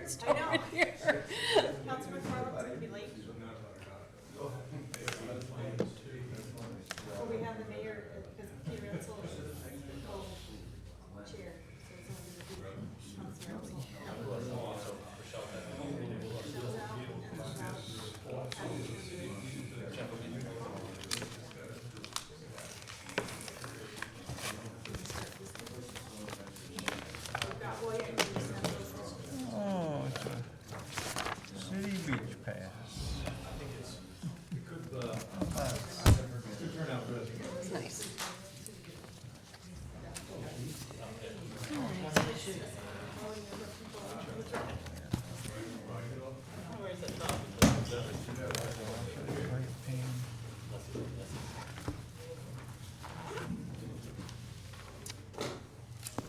first over here. Councilman Farland's gonna be late. Well, we have the mayor, because Peter Edsel is the co-chair, so it's only gonna be Councilor Edsel. Michelle's out, and we've got, well, yeah, you can just have those lists. Oh, it's a city beach pass. It's nice.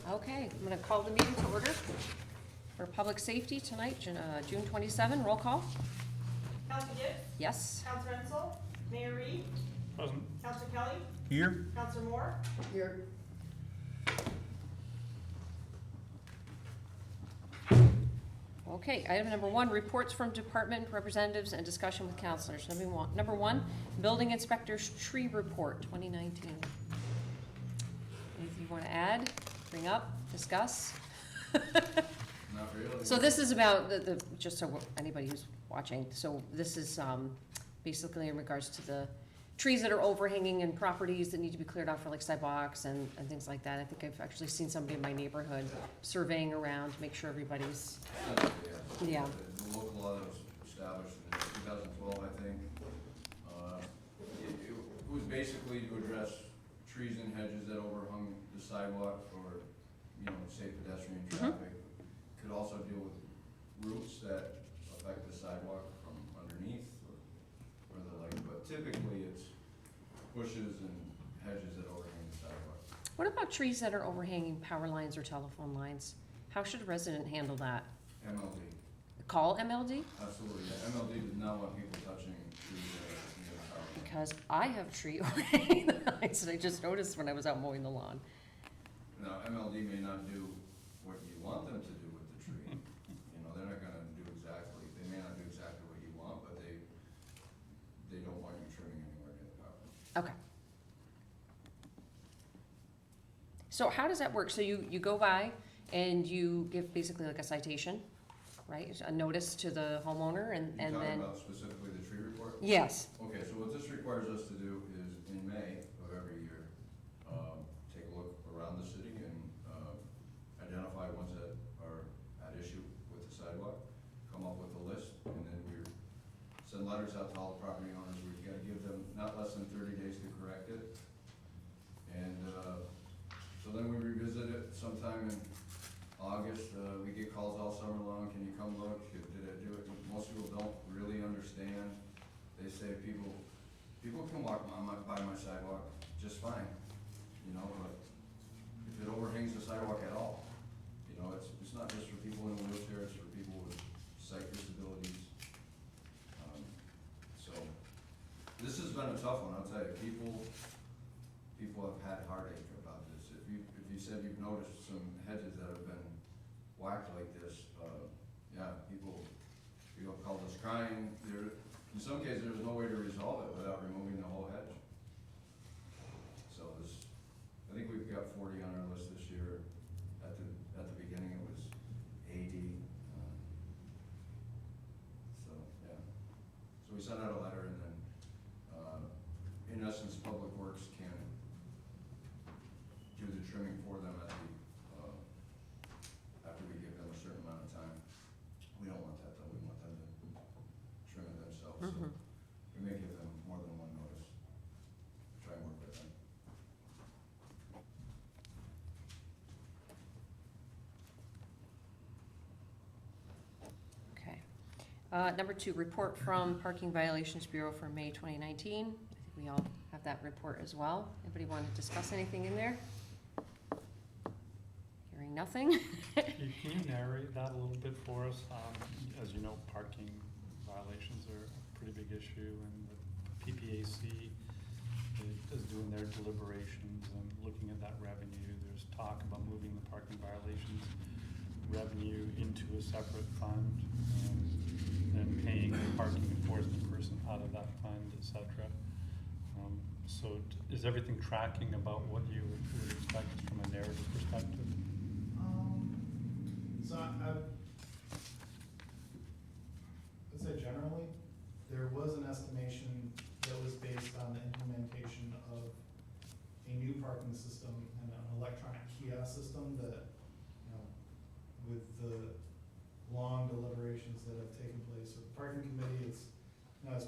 Okay, I'm gonna call the meeting to order for public safety tonight, June 27, roll call. Councilor Gibbs, Yes. Councilor Edsel, Mayor Reed, Present. Councilor Kelly, Here? Councilor Moore. Here. Okay, item number 1, reports from department representatives and discussion with councilors. Number one, building inspector's tree report 2019. Anything you want to add, bring up, discuss? Not really. So this is about just so anybody who's watching, so this is basically in regards to the trees that are overhanging in properties that need to be cleared out for like sidewalks and things like that. I think I've actually seen somebody in my neighborhood surveying around to make sure everybody's, yeah. The local law that was established in 2012, I think. It was basically to address trees and hedges that overhung the sidewalk for, safe pedestrian traffic. Could also deal with roots that affect the sidewalk from underneath or the like, but typically it's bushes and hedges that overhang the sidewalk. What about trees that are overhanging power lines or telephone lines? How should a resident handle that? MLD, Call MLD? absolutely. Yeah. MLD does not want people touching trees near the power line. Because I have tree overhanging the lines that I just noticed when I was out mowing the lawn. Now, MLD may not do what you want them to do with the tree. They're not gonna do exactly, they may not do exactly what you want, but they don't want you trimming anywhere near the power line. Okay. So how does that work? So you go by and you give basically like a citation, right? A notice to the homeowner and You're then. talking about specifically the tree report? Yes. Okay, so what this requires us to do is in May of every year, take a look around the city and identify ones that are at issue with the sidewalk, come up with a list, and then we send letters out to all the property owners. We've got to give them not less than 30 days to correct it. And so then we revisit it sometime in August. We get calls all summer long, can you come look, did I do it? Most people don't really understand. They say people can walk by my sidewalk just fine, but if it overhangs the sidewalk at all, it's not just for people in wheelchairs, it's for people with sight disabilities. So this has been a tough one, I'll tell you. People have had heartache about this. If you said you've noticed some hedges that have been whacked like this, people called us crying. In some cases, there was no way to resolve it without removing the whole hedge. So I think we've got 40 on our list this year. At the beginning, it was 80. So we sent out a letter, and then in essence, Public Works can do the trimming for them after we give them a certain amount of time. We don't want that though. We want them to trim it themselves. So we may give them more than one notice. Try and work with them. Okay. Number 2, report from Parking Violations Bureau for May 2019. I think we all have that report as well. Anybody want to discuss anything in there? Hearing nothing. Can you narrate that a little bit for us? As you know, parking violations are a pretty big issue, and the PPAC is doing their deliberations and looking at that revenue. There's talk about moving the parking violations revenue into a separate fund, and paying a parking enforcement person out of that fund, et cetera. So is everything tracking about what you would expect from a narrative perspective? So I'd say generally, there was an estimation that was based on the implementation of a new parking system and an electronic kiosk system that, you know, with the long deliberations that have taken place with the parking committee, it's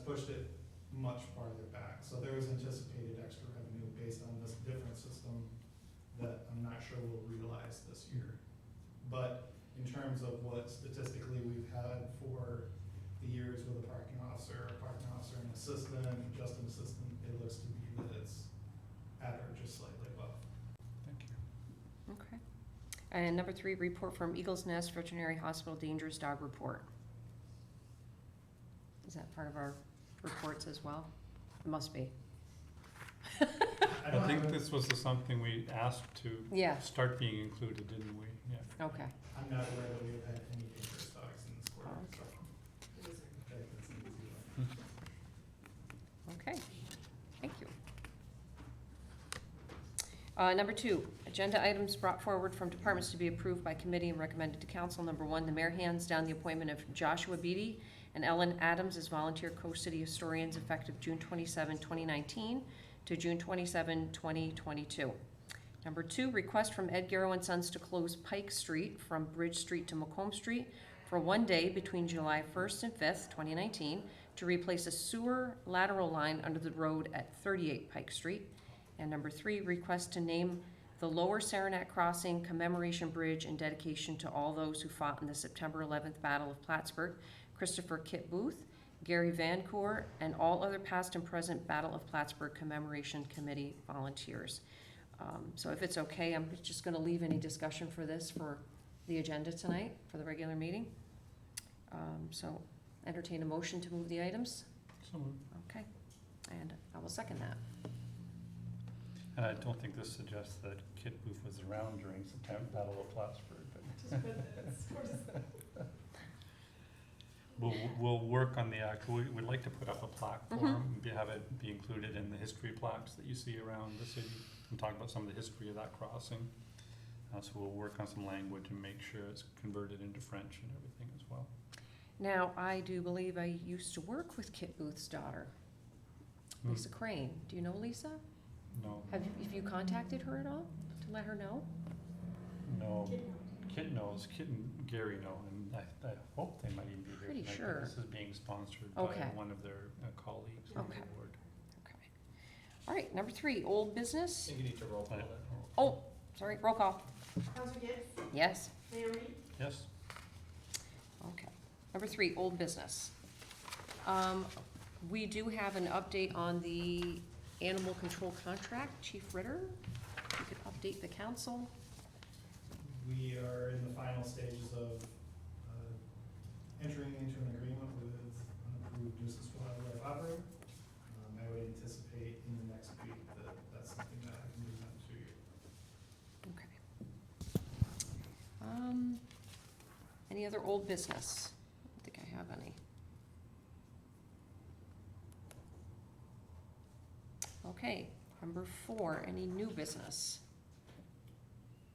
pushed it much farther back. So there was anticipated extra revenue based on this different system that I'm not sure we'll realize this year. But in terms of what statistically we've had for the years with a parking officer and assistant, just an assistant, it looks to be that it's at or just slightly above. Thank you. Okay. And number 3, report from Eagles Nest Veterinary Hospital Dangerous Dog Report. Is that part of our reports as well? It must be. I think this was something we asked to Yeah. start being included, didn't we? Yeah. Okay. I'm not aware that we've had any dangerous dogs in this quarter, Okay. so. Okay, that's an easy one. Okay, thank you. Number 2, agenda items brought forward from departments to be approved by committee and recommended to council. Number 1, the mayor hands down the appointment of Joshua Beatty and Ellen Adams as volunteer co-city historians effective June 27, 2019 to June 27, 2022. Number 2, request from Ed Garrow and Sons to close Pike Street from Bridge Street to Macomb Street for 1 day between July 1st and 5th, 2019, to replace a sewer lateral line under the road at 38 Pike Street. And number 3, request to name the Lower Saranac Crossing Commemoration Bridge in dedication to all those who fought in the September 11th Battle of Plattsburgh, Christopher Kit Booth, Gary Vancourt, and all other past and present Battle of Plattsburgh Commemoration Committee volunteers. So if it's okay, I'm just gonna leave any discussion for this for the agenda tonight, for the regular meeting. So entertain a motion to move the items. So moved. Okay, and I will second that. And I don't think this suggests that Kit Booth was around during September Battle of Plattsburgh, but we'll work on the actual, we'd like to put up a plaque for him, have it be included in the history plaques that you see around the city, and talk about some of the history of that crossing. So we'll work on some language and make sure it's converted into French and everything as well. Now, I do believe I used to work with Kit Booth's daughter, Lisa Crane. Do you know Lisa? No, Have you contacted her at all to let her know? no. Kid knows. Kit knows, Kit and Gary know, and I hope they might even be here Pretty tonight, sure. but this is being sponsored by Okay. one of their colleagues on Okay. the board. Okay. All right, number 3, old business. think you need to roll call it. Oh, sorry, roll call. Counselor Gibbs? Yes. Mayor Reed? Yes? Okay. Number 3, old business. We do have an update on the animal control contract. Chief Ritter, if you could update the council. We are in the final stages of entering into an agreement with an approved nuisance wildlife operator. I would anticipate in the next week that that's something that I can present to you. Okay. Any other old business? I don't think I have any. Okay, number 4, any new business?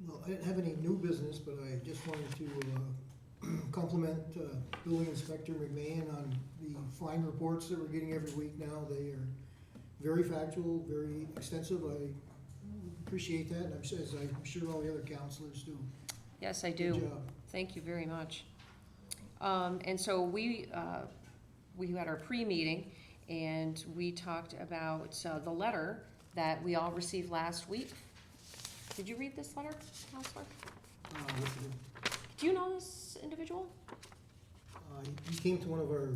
Well, I didn't have any new business, but I just wanted to compliment Building Inspector McMahon on the fine reports that we're getting every week now. They are very factual, very extensive. I appreciate that, and as I'm sure all the other counselors do. Yes, I do. Good job. Thank you very much. And so we had our pre-meeting, and we talked about the letter that we all received last week. Did you read this letter, Counselor? Do you know this individual? He came to one of our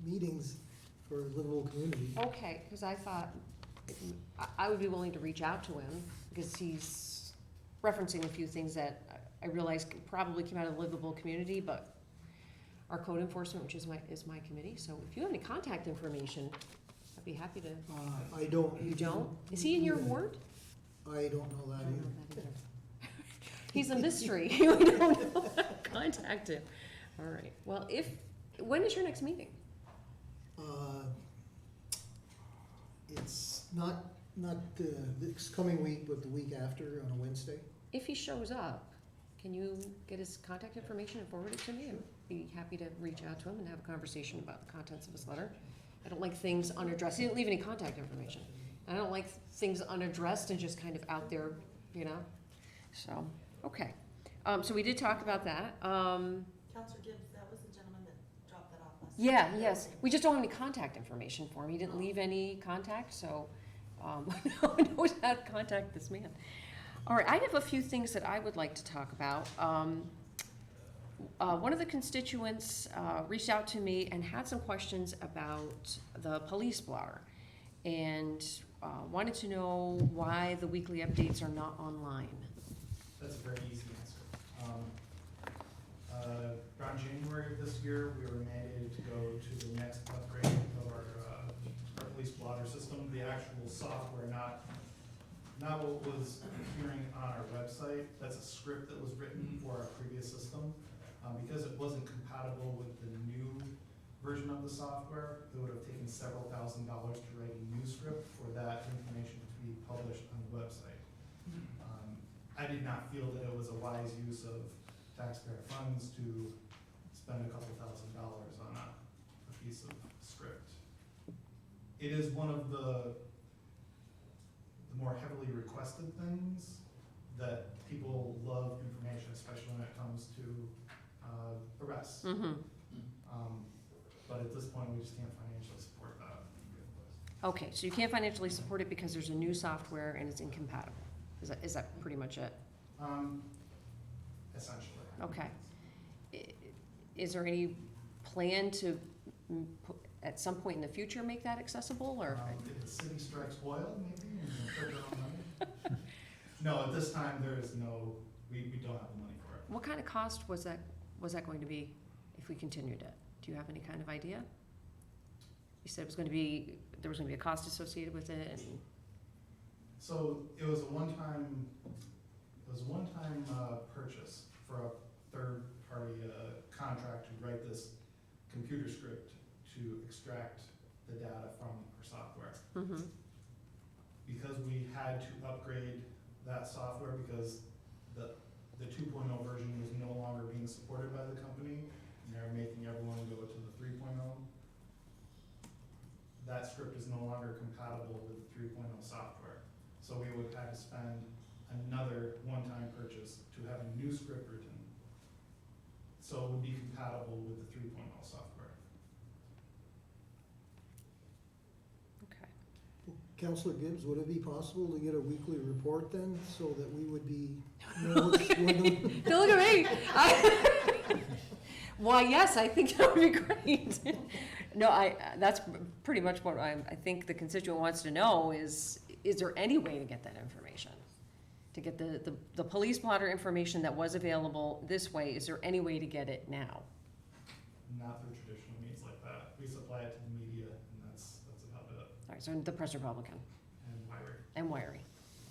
meetings for Livable Community. Okay, because I thought I would be willing to reach out to him, because he's referencing a few things that I realize probably came out of the Livable Community, but our code enforcement, which is my committee, so if you have any contact information, I'd be happy to. I don't. You don't? Is he in your Yeah. ward? I don't know I that don't know either. that either. He's a mystery. We don't know. contact him. All right, well, when is your next meeting? It's not this coming week, but the week after on a Wednesday. If he shows up, can you get his contact information and forward it to me? I'd be happy to reach out to him and have a conversation about the contents of his letter. I don't like things unaddressed. He didn't leave any contact information. I don't like things unaddressed and just kind of out there, you know? So, okay. So we did talk about that. Counselor Gibbs, that was the gentleman that dropped that off last. Yeah, yes. We just don't have any contact information for him. He didn't leave any contact, so no one knows how to contact this man. All right, I have a few things that I would like to talk about. One of the constituents reached out to me and had some questions about the police blotter, and wanted to know why the weekly updates are not online. That's a very easy answer. Around January of this year, we were mandated to go to the next upgrade of our police blotter system, the actual software, not what was appearing on our website. That's a script that was written for our previous system. Because it wasn't compatible with the new version of the software, it would have taken several $1,000s to write a new script for that information to be published on the website. I did not feel that it was a wise use of taxpayer funds to spend a couple $1,000s on a piece of script. It is one of the more heavily requested things that people love information, especially when it comes to arrests. Mm-hmm. But at this point, we just can't financially support that. Okay, so you can't financially support it because there's a new software and it's incompatible. Is that pretty much it? Essentially. Okay. Is there any plan to, at some point in the future, make that accessible, or? If the city strikes oil, maybe, and put their own money? No, at this time, there is no, we don't have the money for it. What kind of cost was that going to be if we continued it? Do you have any kind of idea? You said there was going to be a cost associated with it, and So it was a one-time purchase for a third-party contract to write this computer script to extract the data from our software. mm-hmm. Because we had to upgrade that software because the 2.0 version was no longer being supported by the company, and they're making everyone go to the 3.0. That script is no longer compatible with the 3.0 software. So we would have to spend another one-time purchase to have a new script written, so it would be compatible with the 3.0 software. Okay. Counselor Gibbs, would it be possible to get a weekly report then, so that we would know what's going on? Don't look at me. Why, yes, I think that would be great. No, that's pretty much what I think the constituent wants to know is there any way to get that information? To get the police blotter information that was available this way, is there any way to get it now? Not through traditional means like that. We supply it to the media, and that's about it. All right, so the Press Republican And Myrick. and Wiry.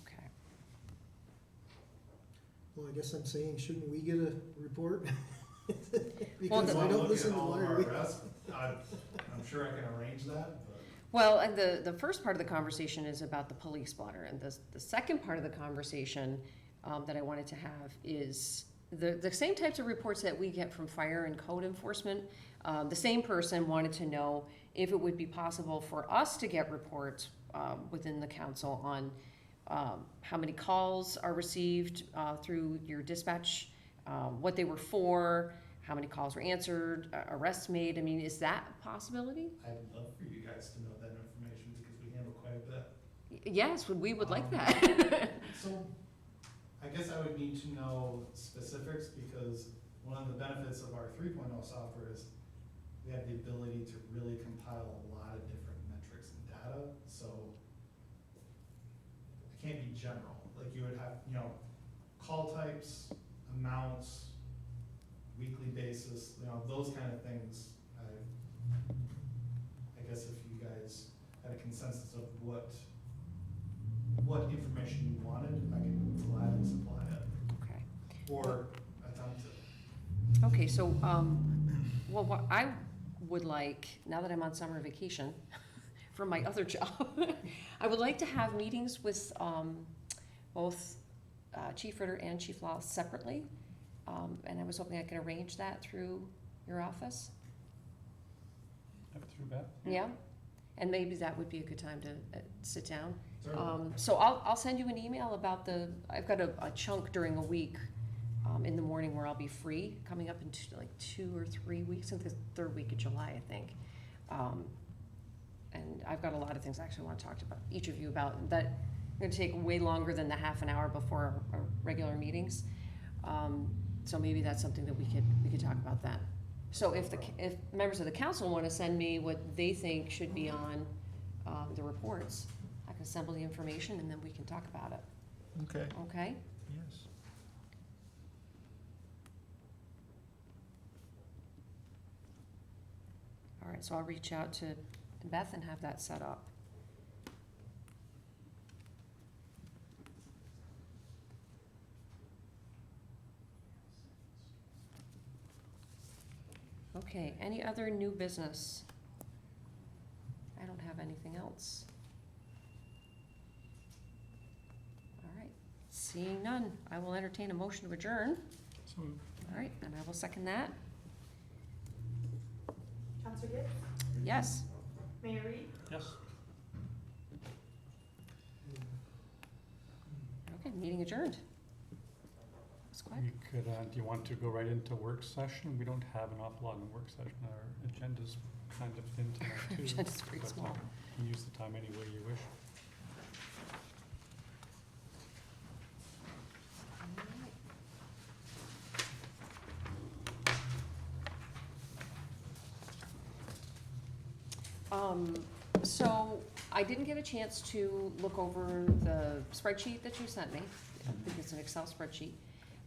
Okay. Well, I guess I'm saying, shouldn't we get a report? Well, Because I don't listen to all of our Larry. arrests. I'm sure I can arrange that, but Well, and the first part of the conversation is about the police blotter, and the second part of the conversation that I wanted to have is the same types of reports that we get from fire and code enforcement. The same person wanted to know if it would be possible for us to get reports within the council on how many calls are received through your dispatch, what they were for, how many calls were answered, arrests made. I mean, is that a possibility? I'd love for you guys to know that information because we handle quite a bit. Yes, we would like that. So I guess I would need to know specifics because one of the benefits of our 3.0 software is we have the ability to really compile a lot of different metrics and data. So it can't be general. Like you would have, call types, amounts, weekly basis, those kind of things. I guess if you guys had a consensus of what information you wanted, I could gladly supply it Okay. or attempt to. Okay, so, well, what I would like, now that I'm on summer vacation from my other job, I would like to have meetings with, both, Chief Ritter and Chief Law separately. And I was hoping I could arrange that through your office. Have it through Beth? Yeah, and maybe that would be a good time to sit down. Certainly. So I'll send you an email about I've got a chunk during a week, in the morning where I'll be free, coming up in like 2 or 3 weeks, I think the third week of July, I think. And I've got a lot of things I actually want to talk to each of you about, that are gonna take way longer than the half an hour before our regular meetings. So maybe that's something that we could talk about then. So if members of the council wanna send me what they think should be on, the reports, I can assemble the information and then we can talk about it, Okay, okay? yes. All right, so I'll reach out to Beth and have that set up. Okay, any other new business? I don't have anything else. All right, seeing none, I will entertain a motion to adjourn. So, All right, and I will second that. Counselor Gibbs? Yes. Mayor Reed? yes. Okay, meeting adjourned. That's quick. We could, do you want to go right into work session? We don't have an awful lot in work session. Our agenda's kind of thin tonight too. Agenda's pretty but, small. You can use the time any way you wish. So I didn't get a chance to look over the spreadsheet that you sent me. I think it's an Excel spreadsheet.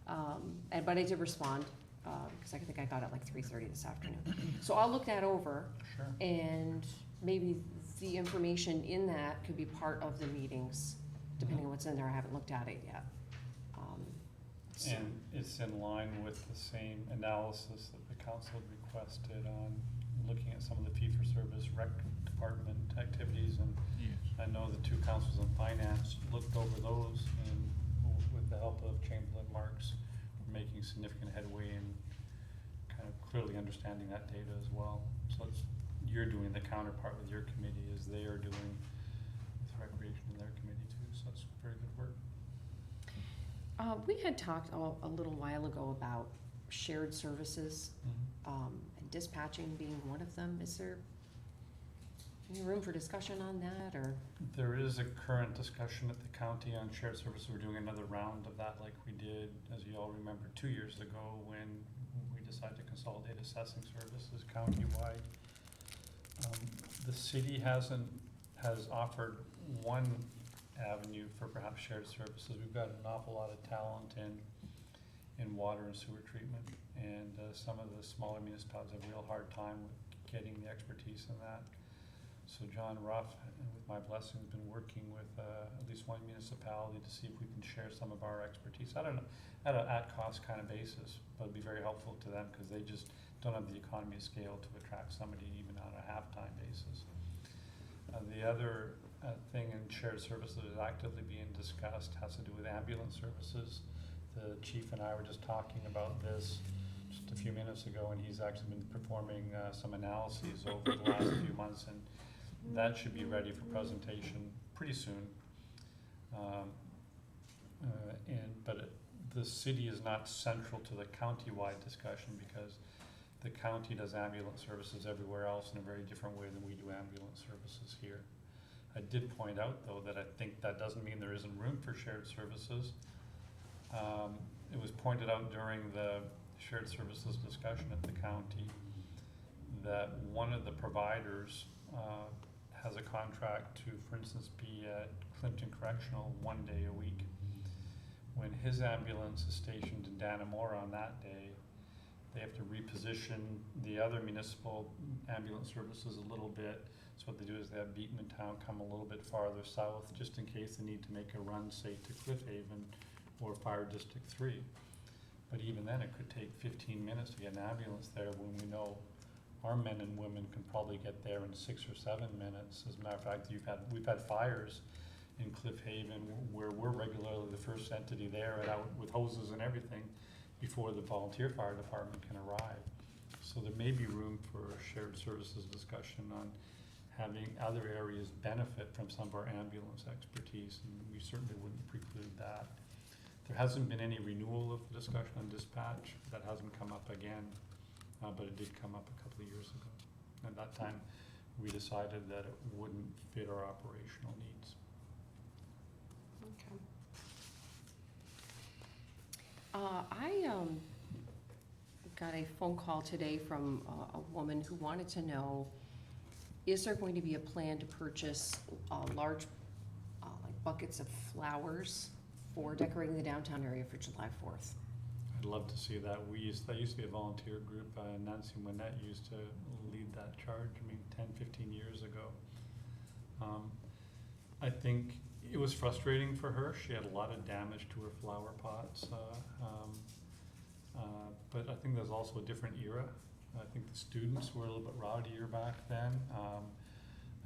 But I did respond, because I think I got it like 3:30 this afternoon. So I'll look that over, Sure. and maybe the information in that could be part of the meetings, depending on what's in there. I haven't looked at it yet. So- And it's in line with the same analysis that the council requested on looking at some of the fee-for-service rec department activities. And Yes. I know the two councils in finance looked over those, and with the help of Chamberlain Marks, we're making significant headway in kind of clearly understanding that data as well. So it's, you're doing the counterpart with your committee as they are doing with recreation in their committee too, so that's very good work. We had talked a little while ago about shared services, and dispatching being one of them. Is there any room for discussion on that, or? There is a current discussion at the county on shared services. We're doing another round of that like we did, as you all remember, 2 years ago when we decided to consolidate assessing services countywide. The city has offered one avenue for perhaps shared services. We've got an awful lot of talent in water and sewer treatment, and some of the smaller municipalities have a real hard time with getting the expertise in that. So John Ruff, with my blessing, has been working with at least one municipality to see if we can share some of our expertise. I don't know, at an at-cost kind of basis, but it'd be very helpful to them because they just don't have the economy of scale to attract somebody even on a half-time basis. The other thing in shared services that is actively being discussed has to do with ambulance services. The chief and I were just talking about this just a few minutes ago, and he's actually been performing some analyses over the last few months, and that should be ready for presentation pretty soon. But the city is not central to the county-wide discussion because the county does ambulance services everywhere else in a very different way than we do ambulance services here. I did point out, though, that I think that doesn't mean there isn't room for shared services. It was pointed out during the shared services discussion at the county that one of the providers has a contract to, for instance, be at Clinton Correctional 1 day a week. When his ambulance is stationed in Dannemora on that day, they have to reposition the other municipal ambulance services a little bit. So what they do is they have Beekmantown come a little bit farther south, just in case they need to make a run, say, to Cliff Haven or Fire District 3. But even then, it could take 15 minutes to get an ambulance there when we know our men and women can probably get there in 6 or 7 minutes. As a matter of fact, we've had fires in Cliff Haven where we're regularly the first entity there and out with hoses and everything before the volunteer fire department can arrive. So there may be room for a shared services discussion on having other areas benefit from some of our ambulance expertise, and we certainly wouldn't preclude that. There hasn't been any renewal of the discussion on dispatch. That hasn't come up again, but it did come up a couple of years ago. At that time, we decided that it wouldn't fit our operational needs. Okay. I got a phone call today from a woman who wanted to know, is there going to be a plan to purchase large like buckets of flowers for decorating the downtown area for July 4th? I'd love to see that. That used to be a volunteer group. Nancy Winnett used to lead that charge, 10, 15 years ago. I think it was frustrating for her. She had a lot of damage to her flower pots. But I think there's also a different era. I think the students were a little bit rowdier back then.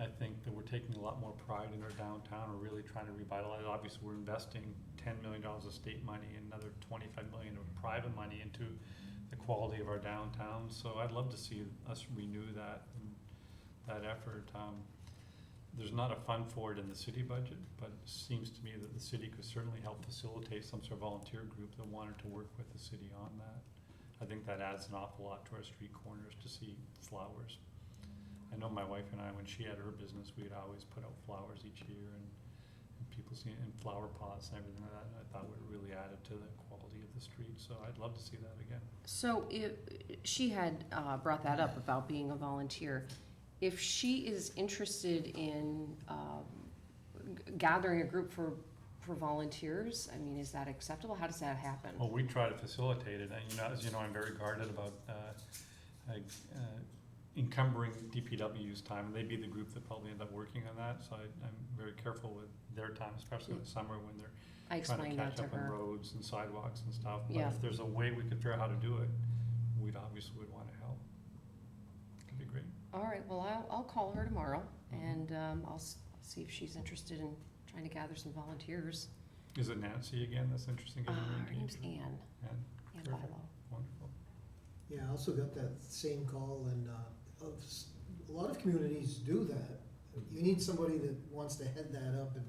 I think that we're taking a lot more pride in our downtown. We're really trying to revitalize. Obviously, we're investing $10 million of state money and another $25 million of private money into the quality of our downtown. So I'd love to see us renew that effort. There's not a fund for it in the city budget, but it seems to me that the city could certainly help facilitate some sort of volunteer group that wanted to work with the city on that. I think that adds an awful lot to our street corners to see flowers. I know my wife and I, when she had her business, we'd always put out flowers each year, and people see it in flower pots and everything like that, and I thought it really added to the quality of the street, so I'd love to see that again. So she had brought that up about being a volunteer. If she is interested in gathering a group for volunteers, is that acceptable? How does that happen? Well, we try to facilitate it, and as you know, I'm very guarded about encumbering DPW's time. They'd be the group that probably end up working on that, so I'm very careful with their time, especially in the summer when they're I trying to explained catch that up to on her. roads and sidewalks and stuff. But Yeah. if there's a way we could figure out how to do it, we'd obviously would want to help. It'd be great. All right, well, I'll call her tomorrow, and I'll see if she's interested in trying to gather some volunteers. Is it Nancy again that's interested in getting Her engaged? name's Ann Perfect. Bilo. Wonderful. Yeah, I also got that same call, and a lot of communities do that. You need somebody that wants to head that up, and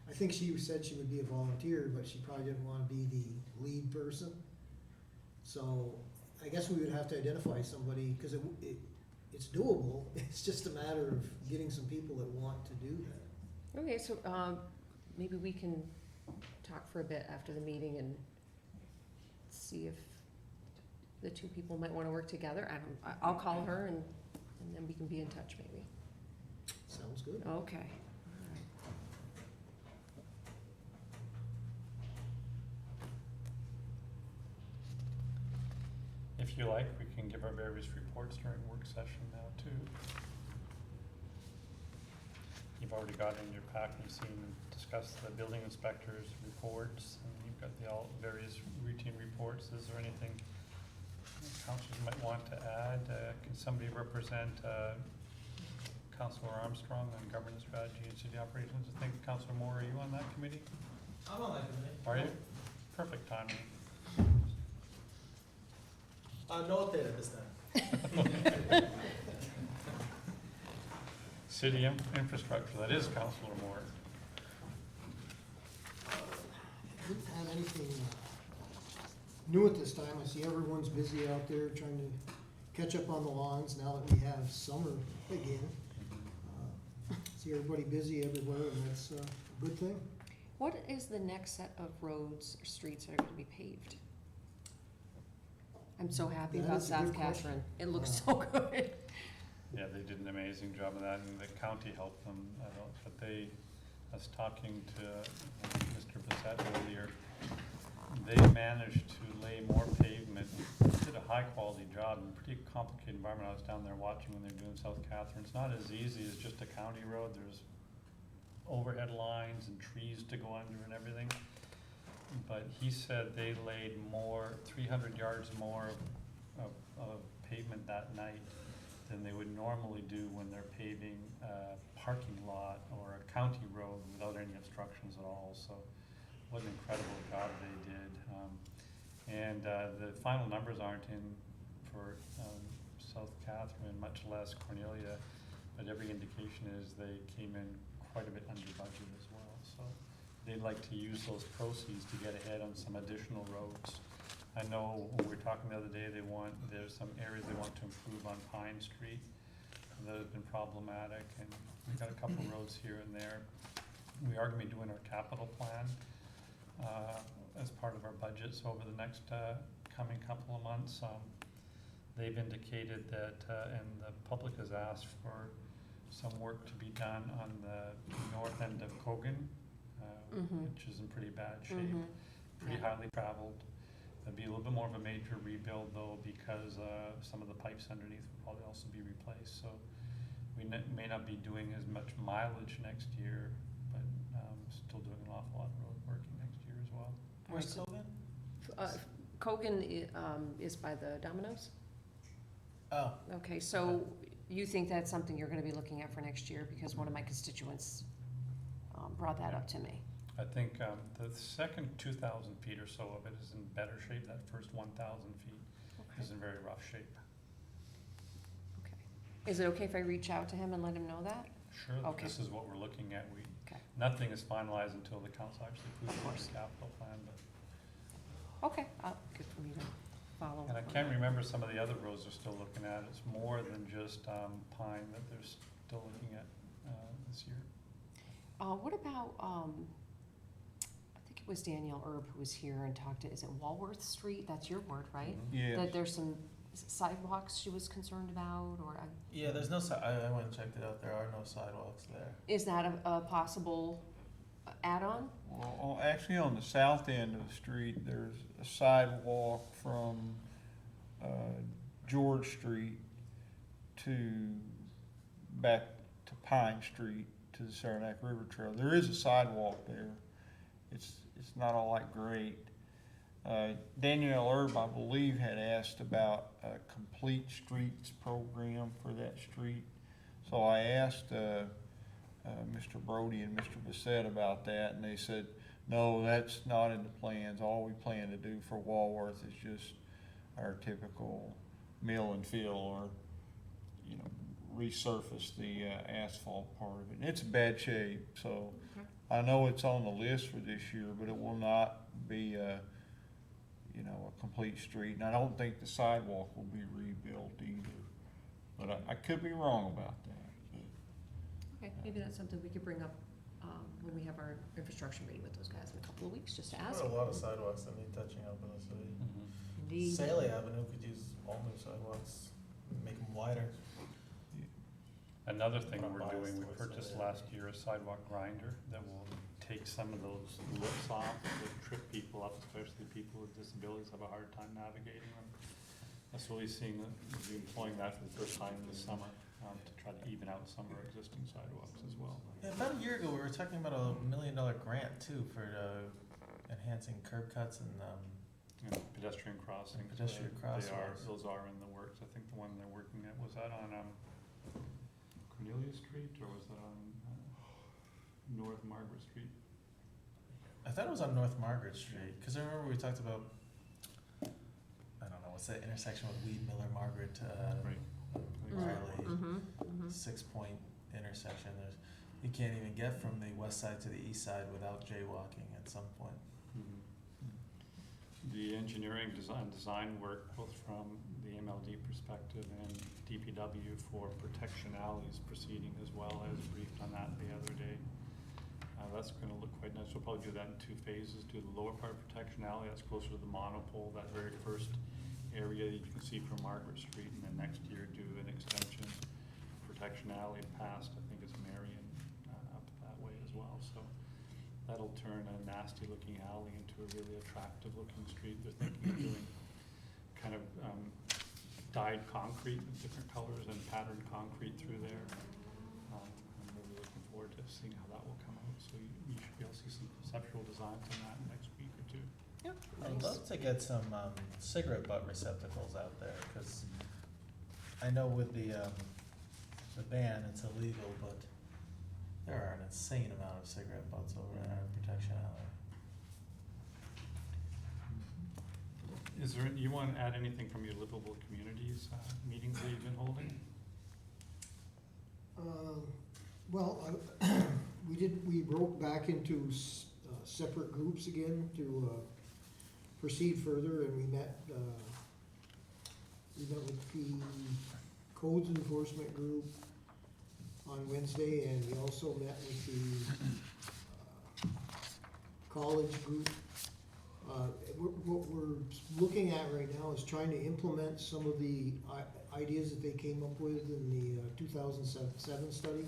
I think she said she would be a volunteer, but she probably didn't want to be the lead person. So I guess we would have to identify somebody, because it's doable. It's just a matter of getting some people that want to do that. Okay, so maybe we can talk for a bit after the meeting and see if the two people might want to work together. I'll call her, and then we can be in touch maybe. Sounds good. Okay. All right. If you like, we can give our various reports during work session now too. You've already got in your pack, you've seen, discussed the building inspector's reports, and you've got the all various routine reports. Is there anything councilors might want to add? Can somebody represent Councilor Armstrong on governance strategy and city operations? I think Councilor Moore, are you on that committee? I'm on that committee. Are you? Perfect timing. No update at this time. City infrastructure, that is Councilor Moore. Didn't have anything new at this time. I see everyone's busy out there trying to catch up on the lawns now that we have summer again. See everybody busy everywhere, and that's a good thing. What is the next set of roads or streets that are going to be paved? I'm so happy That about is a South good question. Catherine. It looks so good. Yeah, they did an amazing job of that, and the county helped them, but I was talking to Mr. Bissett earlier, they managed to lay more pavement, did a high-quality job, in a pretty complicated environment. I was down there watching when they're doing South Catherine. It's not as easy as just a county road. There's overhead lines and trees to go under and everything. but he said they laid 300 yards more of pavement that night than they would normally do when they're paving a parking lot or a county road without any obstructions at all, so what an incredible job they did. And the final numbers aren't in for South Catherine, much less Cornelia, but every indication is they came in quite a bit under budget as well, so they'd like to use those proceeds to get ahead on some additional roads. I know when we were talking the other day, there's some areas they want to improve on Pine Street that have been problematic, and we've got a couple roads here and there. We are gonna be doing our capital plan as part of our budget, so over the next coming couple of months, they've indicated that, and the public has asked for some work to be done on the north end of Cogan, which is in pretty bad shape, pretty highly traveled. There'll be a little bit more of a major rebuild though, because some of the pipes underneath will probably also be replaced, so we may not be doing as much mileage next year, but still doing an awful lot of road working next year as well. Where's Cogan? Cogan is by the Domino's? Oh, Okay, so you think that's something you're gonna be looking at for next year, because one of my constituents brought that up to me. I think the second 2,000 feet or so of it is in better shape. That first 1,000 feet Okay. is in very rough shape. Okay. Is it okay if I reach out to him and let him know that? Sure, Okay. this is what we're looking at. Okay. Nothing is finalized until the council actually approves the capital plan, but, Okay, good for me to follow. and I can't remember some of the other roads they're still looking at. It's more than just Pine that they're still looking at this year. What about, I think it was Danielle Erb who was here and talked to, is it Walworth Street? That's your word, right? Yes. That there's some sidewalks she was concerned about, or yeah, there's no I went and checked it out, there are no sidewalks there. is that a possible add-on? Well, actually, on the south end of the street, there's a sidewalk from George Street to back to Pine Street to the Saranac River Trail. There is a sidewalk there. It's not all that great. Danielle Erb, I believe, had asked about a complete streets program for that street. So I asked Mr. Brody and Mr. Bissett about that, and they said, no, that's not in the plans. All we plan to do for Walworth is just our typical mill and fill, or, you know, resurface the asphalt part of it. And it's in bad shape, so Okay. I know it's on the list for this year, but it will not be a complete street. And I don't think the sidewalk will be rebuilt either. But I could be wrong about that. Okay, maybe that's something we could bring up when we have our infrastructure meeting with those guys in a couple of weeks, just to ask. There are a lot of sidewalks that need touching up in the city. Indeed. Saley Avenue could use all new sidewalks, make them wider. Another thing Not we're biased doing, we towards purchased that, yeah. last year a sidewalk grinder that will take some of those lips off that trip people up, especially people with disabilities have a hard time navigating them. That's what we're seeing, we'll be employing that for the first time this summer, to try to even out some of our existing sidewalks as well. Yeah, about a year ago, we were talking about a $1 million grant too for enhancing curb cuts and And pedestrian crossings. pedestrian crosswalks. Those are in the works. I think the one they're working at, was that on Cornelia Street, or was that on North Margaret Street? I thought it was on North Margaret Street, because I remember we talked about, I don't know, what's that intersection with Weed, Miller, Margaret, Right. Riley, Mm-hmm. 6-point intersection. You can't even get from the west side to the east side without jaywalking at some point. The engineering design work, both from the MLD perspective and DPW for protection alleys proceeding as well, as briefed on that the other day. That's gonna look quite nice. We'll probably do that in 2 phases. Do the lower part of protection alley, that's closer to the monopole, that very first area that you can see from Margaret Street, and then next year do an extension protection alley past, I think it's Marion, up that way as well. So that'll turn a nasty looking alley into a really attractive looking street. They're thinking of doing kind of dyed concrete with different colors and patterned concrete through there. I'm really looking forward to seeing how that will come out. So you should be able to see some conceptual designs on that next week or too. Yep. I'd Nice. love to get some cigarette butt receptacles out there, because I know with the ban, it's illegal, but there are an insane amount of cigarette butts over in our protection alley. Is there, you want to add anything from your livable communities, meetings that you've been holding? Well, we broke back into separate groups again to proceed further, and we met with the codes enforcement group on Wednesday, and we also met with the college group. What we're looking at right now is trying to implement some of the ideas that they came up with in the 2007 study.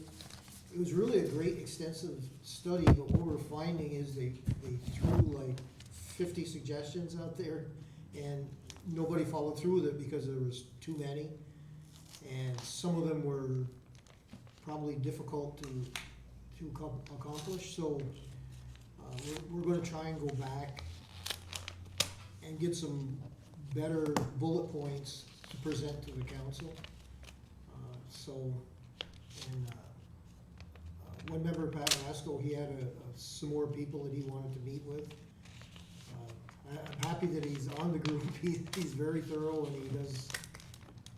It was really a great extensive study, but what we're finding is they threw like 50 suggestions out there, and nobody followed through with it because there was too many. And some of them were probably difficult to accomplish, so we're gonna try and go back and get some better bullet points to present to the council. One member, Pat Rasco, he had some more people that he wanted to meet with. I'm happy that he's on the group. He's very thorough, and he does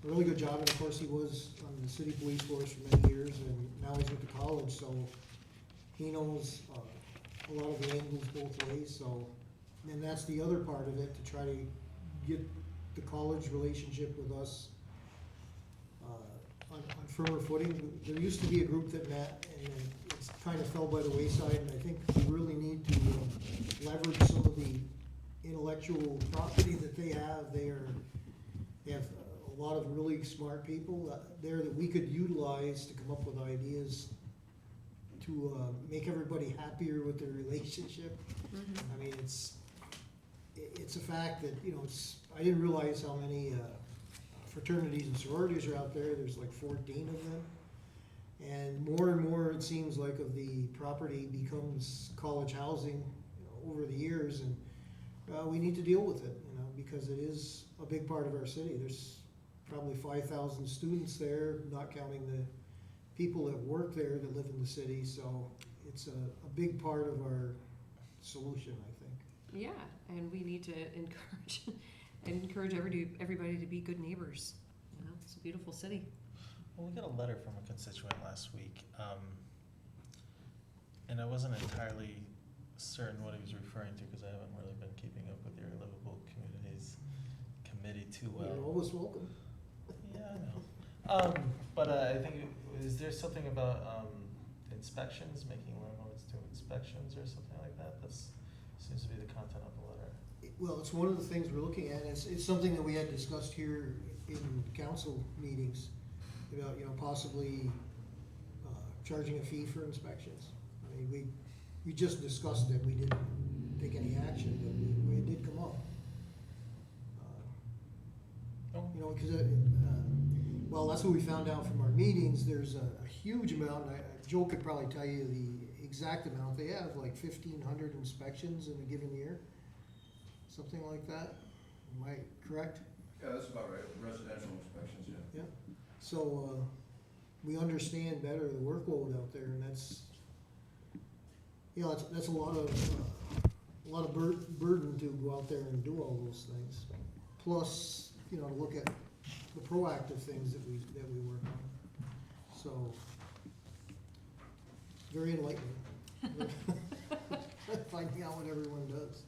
a really good job. And of course, he was on the city police force for many years, and now he's with the college, so he knows a lot of the angles both ways. So, and that's the other part of it, to try to get the college relationship with us on firmer footing. There used to be a group that met, and it's kind of fell by the wayside, and I think we really need to leverage some of the intellectual property that they have. They have a lot of really smart people there that we could utilize to come up with ideas to make everybody happier with their relationship. I mean, it's a fact that, you know, I didn't realize how many fraternities and sororities are out there. There's like 14 of them. And more it seems like of the property becomes college housing, you know, over the years, and we need to deal with it, you know, because it is a big part of our city. There's probably 5,000 students there, not counting the people that work there that live in the city, so it's a big part of our solution, I think. Yeah, and we need to encourage everybody to be good neighbors. You know, it's a beautiful city. Well, we got a letter from a constituent last week, and I wasn't entirely certain what he was referring to, because I haven't really been keeping up with your livable communities committee too well. You're always welcome. Yeah, I know. But I think, is there something about inspections, making landlords do inspections or something like that? That seems to be the content of the letter. Well, it's one of the things we're looking at. It's something that we had discussed here in council meetings about, you know, possibly charging a fee for inspections. I mean, we just discussed it. We didn't take any action, but it did come up. You know, because well, that's what we found out from our meetings. There's a huge amount, and Joe could probably tell you the exact amount. They have like 1,500 inspections in a given year, something like that. Am I correct? Yeah, that's about right, residential inspections, yeah. Yeah. So we understand better the workload out there, and that's, you know, that's a lot of burden to go out there and do all those things. Plus, you know, to look at the proactive things that we work on. So, very enlightening. Finding out what everyone does.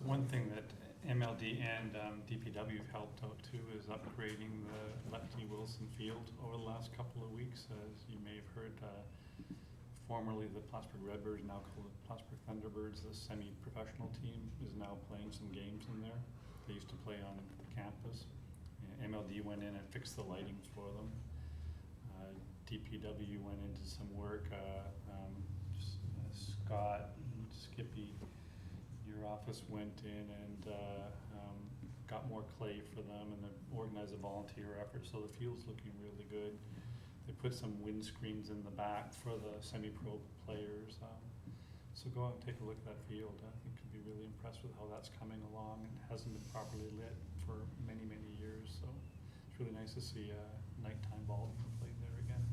One thing that MLD and DPW have helped out too is upgrading the Lefty Wilson Field over the last couple of weeks. As you may have heard, formerly the Plattsburgh Redbirds, now called the Plattsburgh Thunderbirds, the semi-professional team, is now playing some games in there. They used to play on the campus. MLD went in and fixed the lighting for them. DPW went into some work. Scott and Skippy, your office went in and got more clay for them, and they organized a volunteer effort, so the field's looking really good. They put some wind screens in the back for the semi-pro players. So go out and take a look at that field. I think you'll be really impressed with how that's coming along, and hasn't been properly lit for many, many years, so it's really nice to see nighttime ball being played there again.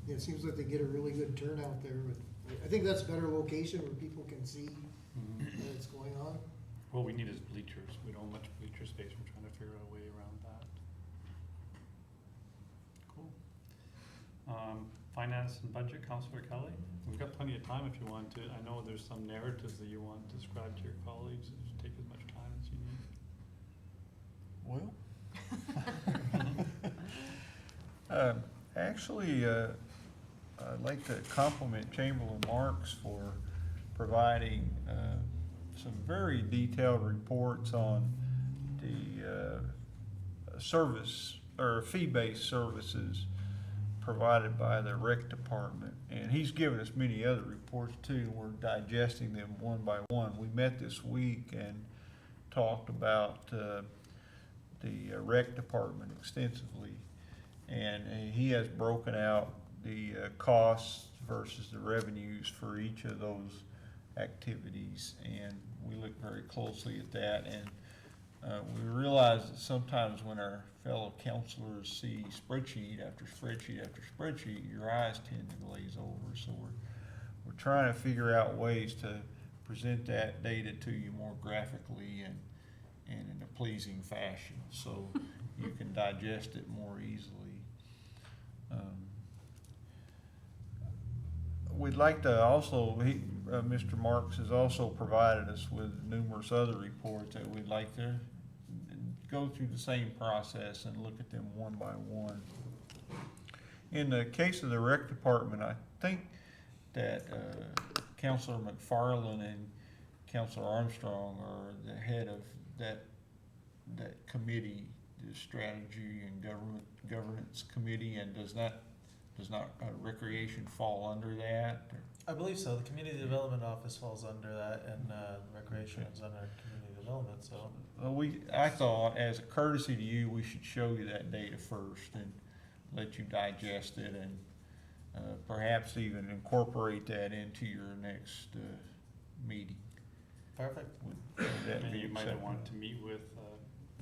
Yeah, it seems like they get a really good turnout there with, I think that's a better location where people can see what's going on. What we need is bleachers. We don't have much bleacher space. We're trying to figure out a way around that. Cool. Finance and budget, Councillor Kelly. We've got plenty of time if you want to. I know there's some narratives that you want to describe to your colleagues. Just take as much time as you need. Well, actually, I'd like to compliment Chamberlain Marks for providing some very detailed reports on the service or fee-based services provided by the rec department. And he's given us many other reports too, and we're digesting them one by one. We met this week and talked about the rec department extensively. And he has broken out the costs versus the revenues for each of those activities. And we look very closely at that. And we realize that sometimes when our fellow counselors see spreadsheet after spreadsheet after spreadsheet, your eyes tend to glaze over. So we're trying to figure out ways to present that data to you more graphically and in a pleasing fashion, so you can digest it more easily. We'd like to also, Mr. Marks has also provided us with numerous other reports that we'd like to go through the same process and look at them one by one. In the case of the rec department, I think that Councilor McFarland and Councilor Armstrong are the head of that committee, the strategy and governance committee, and does not recreation fall under that? I believe so. The community development office falls under that, and recreation is under community development, so. Well, I thought as a courtesy to you, we should show you that data first and let you digest it, and perhaps even incorporate that into your next meeting. Perfect. Would that Maybe be you might acceptable? want to meet with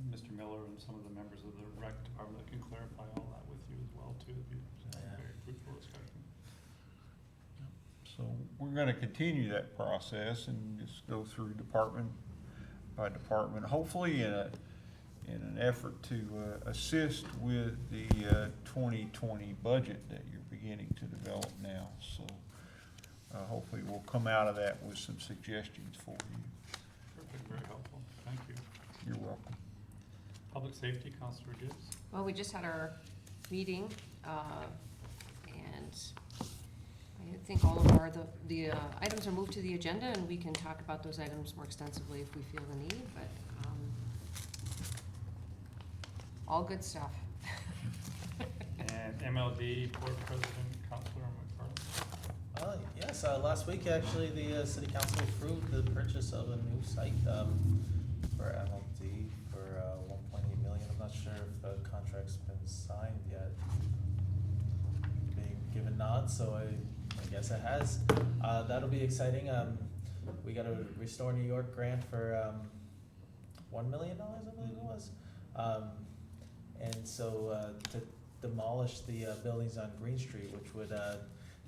Mr. Miller and some of the members of the rec department that can clarify all that with you as well too. It'd be a very fruitful discussion. So we're gonna continue that process and just go through department by department, hopefully in an effort to assist with the 2020 budget that you're beginning to develop now. So hopefully we'll come out of that with some suggestions for you. Perfect, very helpful. Thank you. You're welcome. Public safety, Councillor Gibbs. Well, we just had our meeting, and I think all of the items are moved to the agenda, and we can talk about those items more extensively if we feel the need, but, all good stuff. And MLD Board President, Councillor McFarland. Yes, last week actually the city council approved the purchase of a new site for MLD for 1.8 million. I'm not sure if the contract's been signed yet. Being given nods, so I guess it has. That'll be exciting. We got a Restore New York grant for $1 million, I believe it was. And so to demolish the buildings on Green Street, which would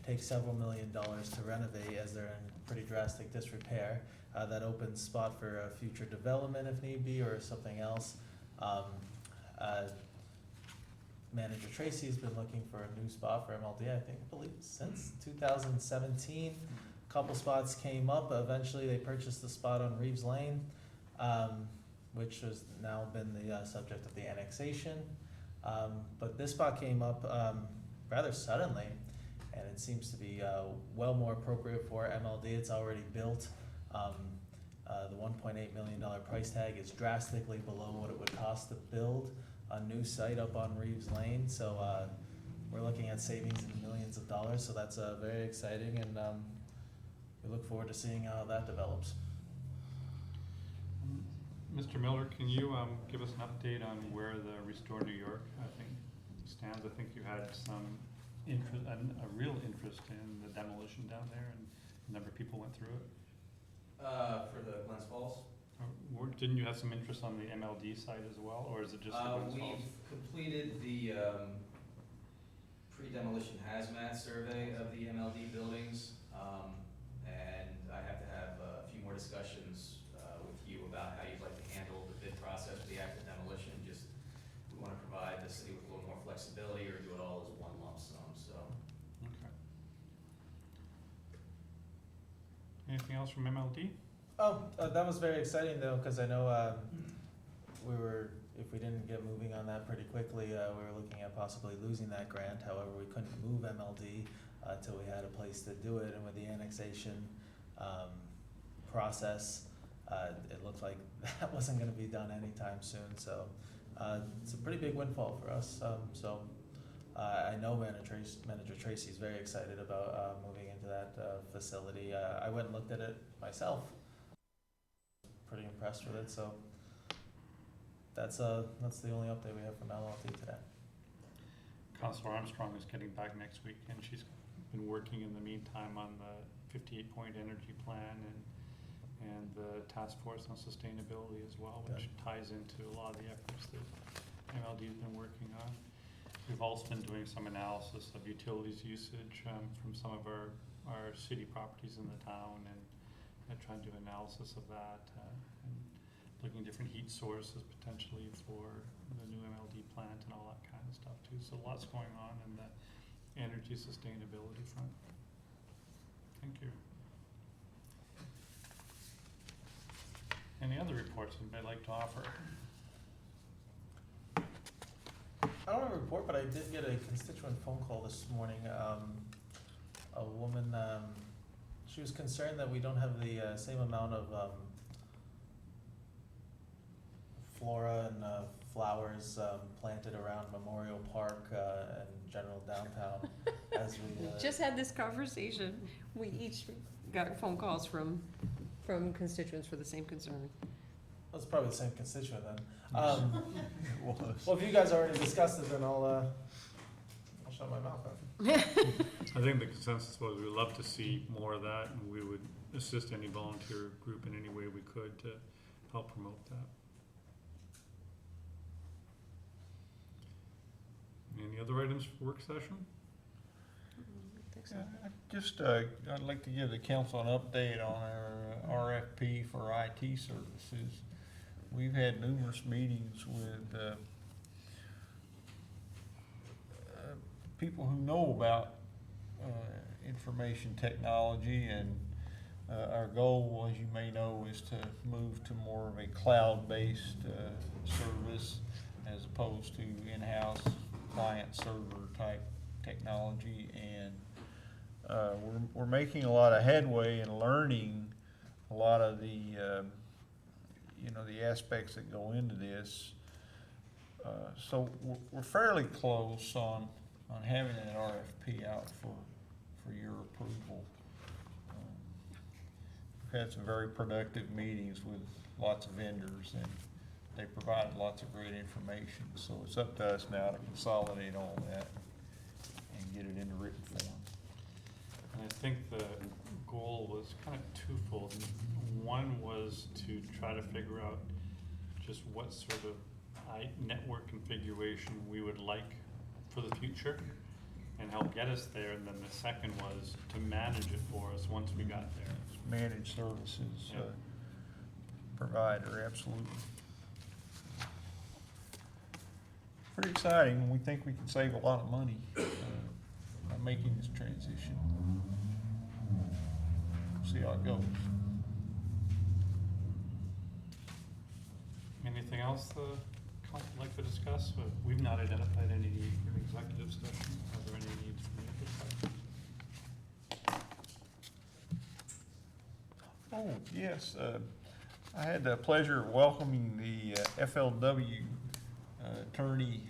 take several $1 million to renovate as they're in pretty drastic disrepair. That opens spot for future development if need be, or something else. Manager Tracy's been looking for a new spot for MLD, I believe since 2017. A couple spots came up. Eventually they purchased the spot on Reeves Lane, which has now been the subject of the annexation. But this spot came up rather suddenly, and it seems to be well more appropriate for MLD. It's already built. The $1.8 million price tag is drastically below what it would cost to build a new site up on Reeves Lane. So we're looking at savings in millions of dollars. So that's very exciting, and we look forward to seeing how that develops. Mr. Miller, can you give us an update on where the Restore New York, I think, stands? I think you had some interest, a real interest in the demolition down there, and A number of people went through it. For the Glens Falls, Didn't you have some interest on the MLD side as well, or is it just the Glens Falls? we've completed the, pre-demolition hazmat survey of the MLD buildings. And I have to have a few more discussions, with you about how you'd like to handle the bid process for the active demolition. Just, we wanna provide the city with a little more flexibility or do it all as one lump sum, so. Okay. Anything else from MLD? Oh, that was very exciting though, cause I know, if we didn't get moving on that pretty quickly, we were looking at possibly losing that grant. However, we couldn't move MLD until we had a place to do it, and with the annexation, process, it looked like that wasn't gonna be done anytime soon, so, it's a pretty big windfall for us, I know Manager Tracy's very excited about, moving into that, facility. I went and looked at it myself. Pretty impressed with it, so that's the only update we have from LLT today. Councilor Armstrong is getting back next week, and she's been working in the meantime on the 58-point energy plan and the task force on sustainability as well, which ties into a lot of the efforts that MLD's been working on. We've also been doing some analysis of utilities usage from some of our city properties in the town, and trying to do analysis of that, and looking at different heat sources potentially for the new MLD plant and all that kind of stuff too. So lots going on in the energy sustainability front. Thank you. Any other reports anybody like to offer? I don't have a report, but I did get a constituent phone call this morning. A woman, she was concerned that we don't have the same amount of flora and flowers planted around Memorial Park and general downtown as we. Just had this conversation. We each got phone calls from constituents for the same concern. That's probably the same constituent then. Well, if you guys already discussed it, then I'll shut my mouth then. I think the consensus was we'd love to see more of that, and we would assist any volunteer group in any way we could to help promote that. Any other items for work session? I'd like to give the council an update on our RFP for IT services. We've had numerous meetings with people who know about information technology, and our goal, as you may know, is to move to more of a cloud-based service as opposed to in-house client server type technology, and we're making a lot of headway in learning a lot of the the aspects that go into this. So we're fairly close on having an RFP out for your approval. We've had some very productive meetings with lots of vendors, and they provided lots of great information. So it's up to us now to consolidate all that and get it into written form. And I think the goal was kind of twofold. One was to try to figure out just what sort of network configuration we would like for the future and help get us there. And then the second was to manage it for us once we got there. Managed services provider, absolutely. Pretty exciting. We think we can save a lot of money by making this transition. See how it goes. Anything else the council would like to discuss? We've not identified any need for an executive session. Are there any needs from your perspective? Oh, yes. I had the pleasure of welcoming the FLW attorney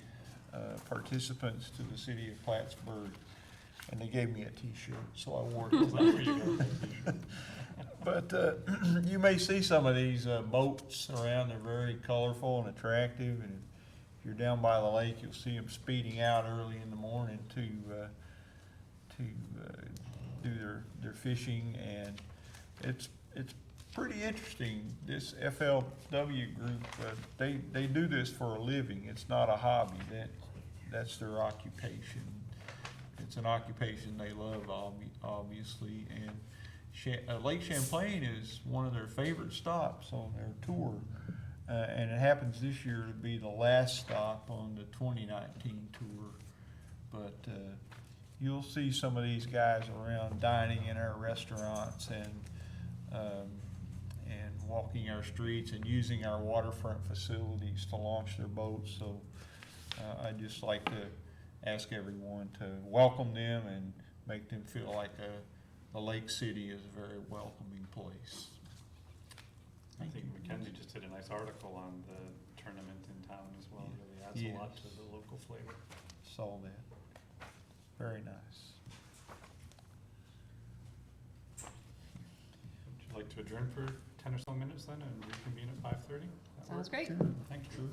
participants to the city of Plattsburgh, and they gave me a t-shirt, so I wore it. But you may see some of these boats around. They're very colorful and attractive, and if you're down by the lake, you'll see them speeding out early in the morning to do their fishing, and it's pretty interesting. This FLW group, they do this for a living. It's not a hobby. That's their occupation. It's an occupation they love, obviously, and Lake Champlain is one of their favorite stops on their tour. And it happens this year to be the last stop on the 2019 tour. But you'll see some of these guys around dining in our restaurants and walking our streets and using our waterfront facilities to launch their boats. So I'd just like to ask everyone to welcome them and make them feel like the Lake City is a very welcoming place. I think Mackenzie just did a nice article on the tournament in town as well. Really adds a lot to the local flavor. Saw that. Very nice. Would you like to adjourn for 10 or so minutes then and reconvene at 5:30? Sounds great. Thank you.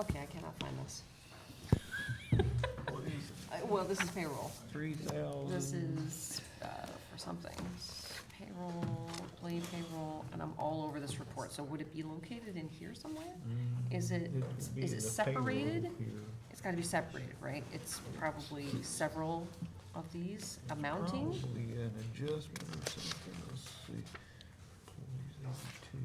Okay, I cannot find this. What is it? Well, this is payroll. 3,000. This is for something. Payroll, employee payroll, and I'm all over this report. So would it be located in here somewhere? Is it separated? It's gotta be separated, right? It's probably several of these amounting. Probably an adjustment or something. Let's see. Employees 82.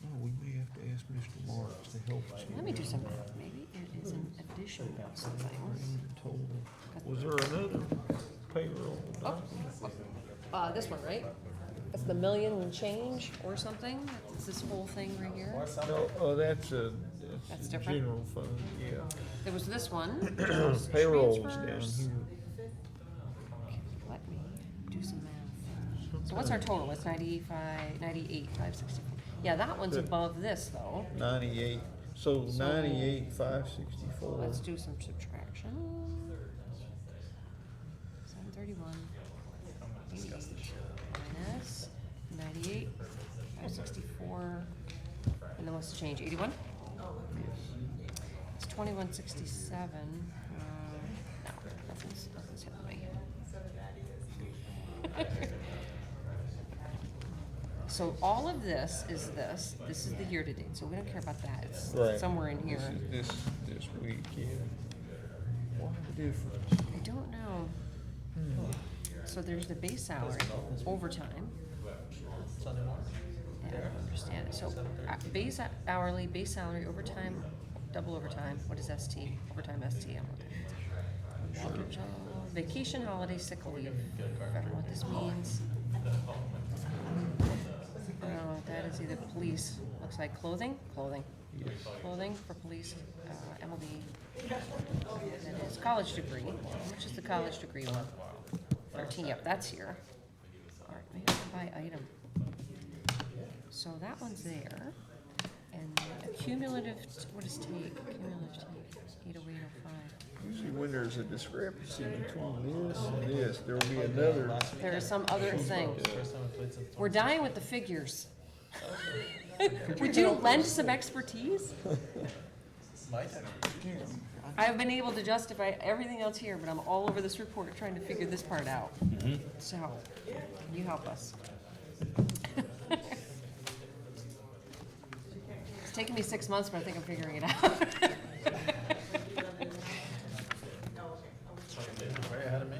Oh, we may have to ask Mr. Marks to help us. Let me do some math. Maybe it is an addition of something. Total. Was there another payroll document? This one, right? That's the million and change or something? It's this whole thing right here? No, oh, that's That's a different? general fund, yeah. There was this one. which was Payroll's down transfers. here. Let me do some math. So what's our total? It's 98,564. Yeah, that one's above this though. 98, so So- 98,564. Let's do some subtraction. 731. Minus 98, 564. And then what's the change? 81? It's 2167. No, nothing's hitting me. So all of this is this. This is the year-to-date, so we don't care about that. It's Right. somewhere in here. This week, yeah. Why the difference? I don't know. So there's the base salary, overtime. Sunday morning. Yeah, I don't understand it. So base hourly, base salary, overtime, double overtime. What is ST? Overtime ST. Vacation, holiday, sick leave. I don't know what this means. I don't know what that is. Either police. Looks like clothing. Clothing. Clothing for police. MLB. And it is college degree. Which is the college degree one? 13. Yep, that's here. All right, maybe I can buy item. So that one's there. And the cumulative, what is take? Cumulative take, 80805. Usually when there's a discrepancy between this and this, there will be another. There is some other thing. First time I played since We're dying with the figures. Would you lend some expertise? my time. I've been able to justify everything else here, but I'm all over this report trying to figure this part out. So, can you help us? It's taken me 6 months, but I think I'm figuring it out. Way ahead of me.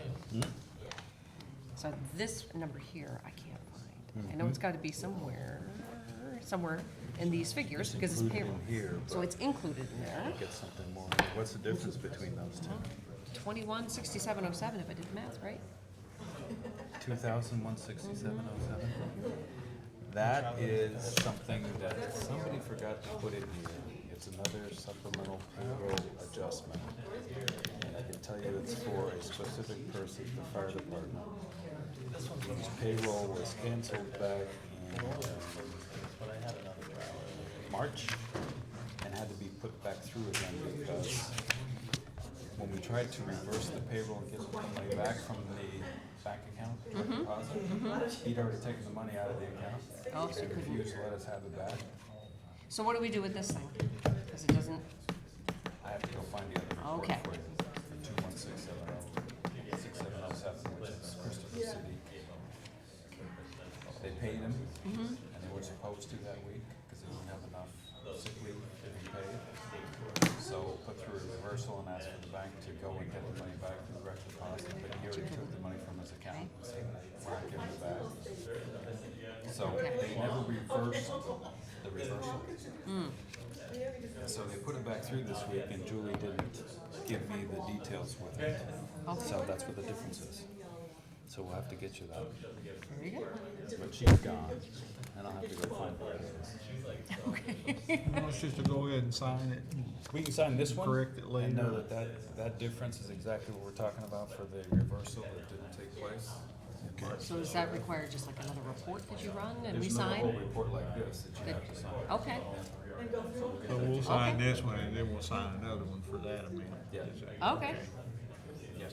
So this number here, I can't find. I know it's gotta be somewhere in these figures, because it's payroll. Here, So it's included in there. get something more. What's the difference between those two? 216707, if I did the math right. 2,167.07. That is something that somebody forgot to put in here. It's another supplemental payroll adjustment. And I can tell you it's for a specific person, the fire department. Whose payroll was canceled back in But I had another trial. March and had to be put back through again because when we tried to reverse the payroll and get the money back from the bank account, deposit, he'd already taken the money out of the account. Oh, so you couldn't. Refused to let us have it back. So what do we do with this thing? Because it doesn't, I have to go find the other report Okay. for you, for 21670, which is Christopher City. They paid him, Mm-hmm. and they were supposed to that week, because they didn't have enough sick leave to be paid. So put through a reversal and asked for the bank to go and get the money back from direct deposit, but he already took the money from his account, so we're not giving it back. So they never reversed the reversal. So they put it back through this week, and Julie didn't give me the details with it. So that's what the difference is. So we'll have to get you that. Very good. But she's gone, and I'll have to go find where it is. Let's just to go ahead and sign it. We can sign this one. Correct it later. And know that difference is exactly what we're talking about for the reversal that didn't take place. So does that require just like another report that you run and we There's another whole sign? report like this that you have to sign. Okay, So we'll sign Okay. this one and then we'll sign another one for that amendment. Yeah. Is that okay. Yeah.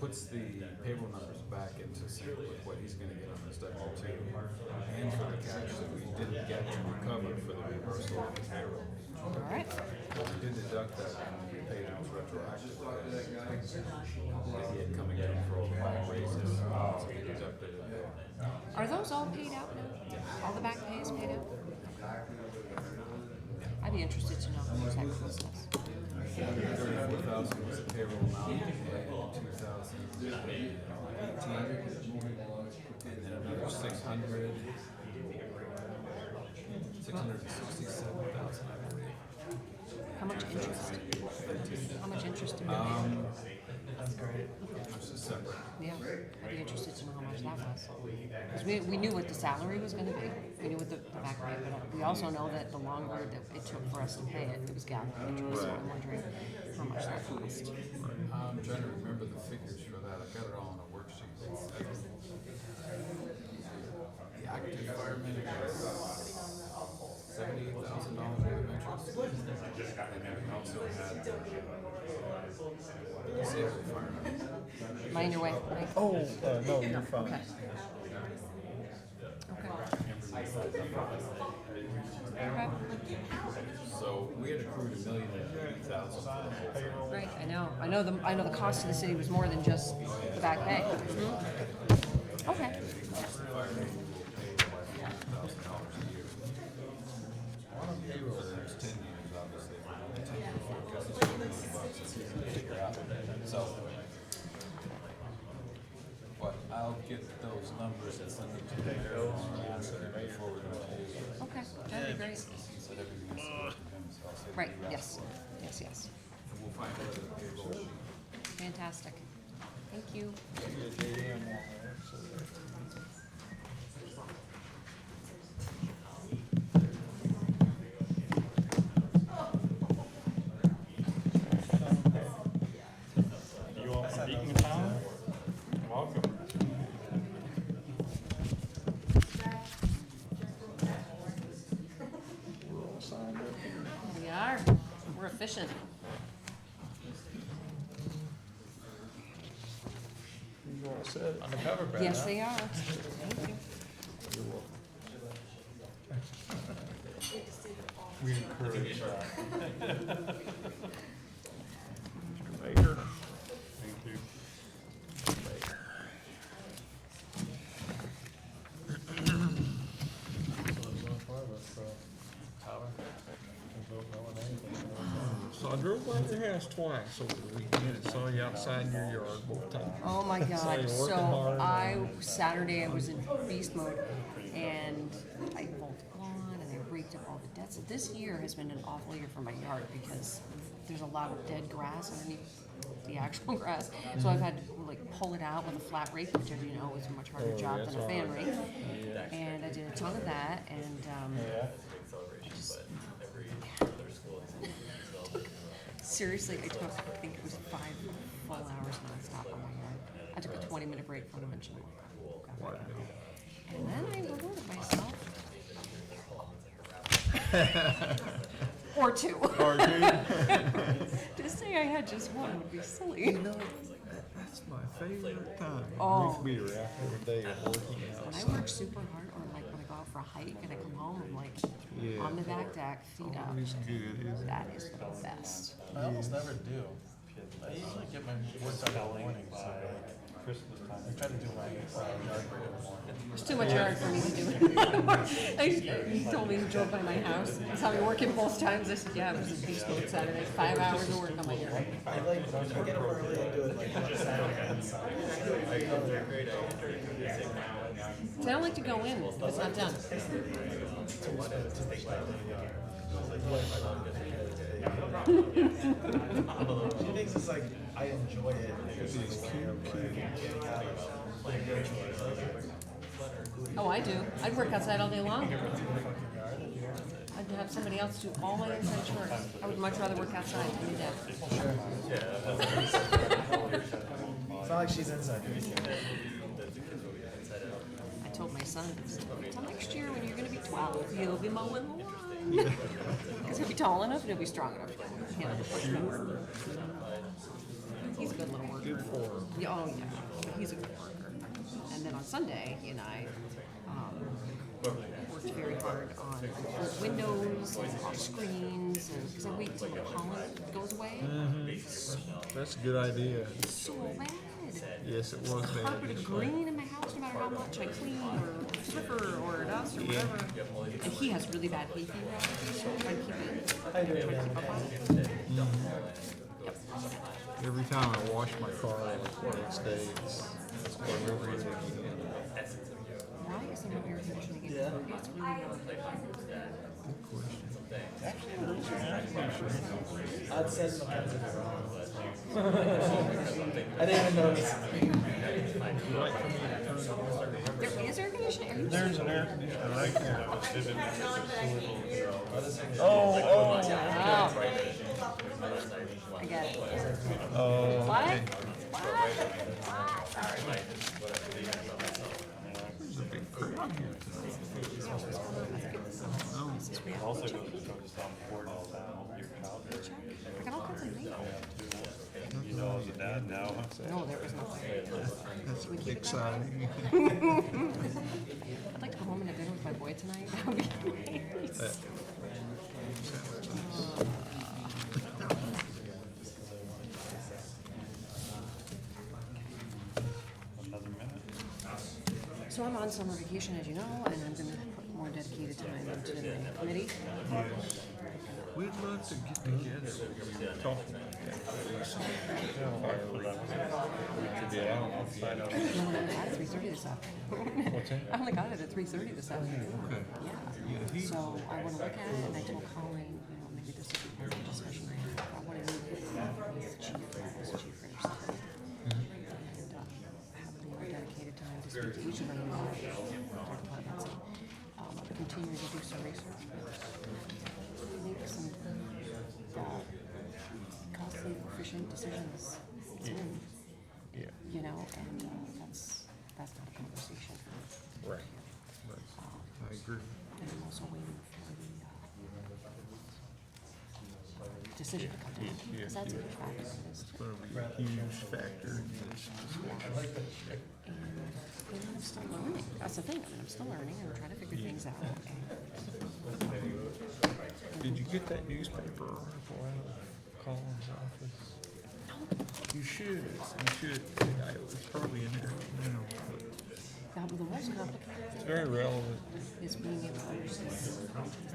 Puts the payroll numbers back into sync with what he's gonna get on his W-2, and for the cash that we didn't get to recover for the reversal of the payroll. All right. We did deduct that when we paid him retroactive, because he had coming in for all the back raises, so we deducted it there. Are those all paid out now? All the back pay is paid out? I'd be interested to know how much that cost us. 34,000 was the payroll amount in 2018, and then another 667,000, I believe. How much interest? How much interest do we pay? Which is separate. Yeah, I'd be interested to know how much that was. Because we knew what the salary was gonna be, we knew what the back pay, but we also know that the longer that it took for us to pay it, it was gathering interest, so I'm wondering how much that cost. I'm trying to remember the figures for that. I've got it all on a worksheet. The active fireman is $78,000 worth of interest. And then we also had disabled firemen. Mind your way, Mike. Oh, no, you're fine. Okay. Okay. So we had accrued $1,080,000 for the whole thing. Right, I know the cost to the city was more than just the back pay. Mhm. Okay, And the cost of firemen will pay about $100,000 a year. For the next 10 years, obviously, for the 10-year forecast is $1,000,000, it's easy to figure out. So, but I'll get those numbers and send them to the mayor and forward them to you. okay, that'd be great. He said everything has to go through him, so I'll say. Right, you asked yes, for it. yes. And we'll find out the payroll sheet. Fantastic. Thank you. You all from Beacon Town? Welcome. We are, we're efficient. You all set? On the cover, Brad, Yes, huh? they are. Thank you. We encourage that. Mr. Baker. Thank you. So I drove by your house twice over the weekend and saw you outside in your yard both times. Oh my Saw God, you working so hard. Saturday I was in beast mode and I mowed the lawn and I raked up all the dead. So this year has been an awful year for my yard because there's a lot of dead grass underneath the actual grass. So I've had to like pull it out with a flat rake, which as you know is a much harder Oh, job that's than a fan hard. rake. And I did a ton of that and I just seriously, I took, I think it was 5 full hours nonstop on my yard. I took a 20-minute break from lunch and got back out. And then I rewarded myself. Or two. Or two. To say I had just one would be silly. You know, that's my favorite time. Oh. Drink beer after a day of working When I outside. work super hard or like when I go out for a hike and I come home home, I'm like, Yeah. on the back deck, feet up. Always good, isn't it? That is the best. I almost never do. I usually get my work done in the morning, so like, Christmas time. I try to do my yard work in the morning. There's too much yard for me to do. He told me he drove by my house, he saw me working both times, I said, yeah, it was a beast mode Saturday, 5 hours of work on my yard. I like, I get up early and do it like on Saturday and Sunday. See, I don't like to go in if it's not done. She thinks it's like, I enjoy it. Oh, I do, I'd work outside all day long. I'd have somebody else do all my inside chores. I would much rather work outside than do that. It's not like she's inside. I told my son, until next year when you're gonna be 12, you'll be mowing the lawn. Because he'll be tall enough and he'll be strong enough. He'll have a push mower. He's a good little worker. Good for him. Yeah, oh yeah, but he's a good worker. And then on Sunday, he and I, worked very hard on old windows and off screens, and, because I wait until the pollen goes away. That's a good idea. So bad. Yes, it was bad. Carpet of green in my house, no matter how much I clean or Swiffer or dust or whatever. And he has really bad hay fever, so I'm trying to keep it. I do it. Every time I wash my car, like the next day, it's all over it again. Why is there no air conditioning in here? It's really not. Good question. I'd send them a I didn't even notice. There is air conditioning? Are you There's an air conditioner right there. Oh, Oh, I got it. oh. What? Okay. What? There's a big crowd here Oh, It also goes to show just how important your childhood is. I got all kinds of mail. You know, as a dad now, No, there was nothing. that's exciting. I'd like to go home and have dinner with my boy tonight. That would be nice. another minute. So I'm on summer vacation, as you know, and I'm gonna put more dedicated time into the committee. We'd love to get together and talk about that. Yeah, I don't know if you know. No, I only got it at 3:30 this afternoon. What's that? I only got it at 3:30 this afternoon. Okay. Yeah. So I wanna look at it, and I told Colleen, you know, maybe this would be part of the discussion I have. I wanna meet with chief, chief or something. And, have more dedicated time to speak to each of our departments. And, continue to do some research. Make some, costly, efficient decisions. Soon. Yeah, You know, and, that's not a conversation. right. I agree. And I'm also waiting for the, decision to come down, Yeah, because that's a yeah. huge factor in this. It's gonna be a huge factor in this. And, you know, I'm still learning, that's the thing, I mean, I'm still learning and trying to figure things out. Did you get that newspaper article out of Colin's office? You should. It was probably in there now, but The most complicated it's thing very relevant. is being able to understand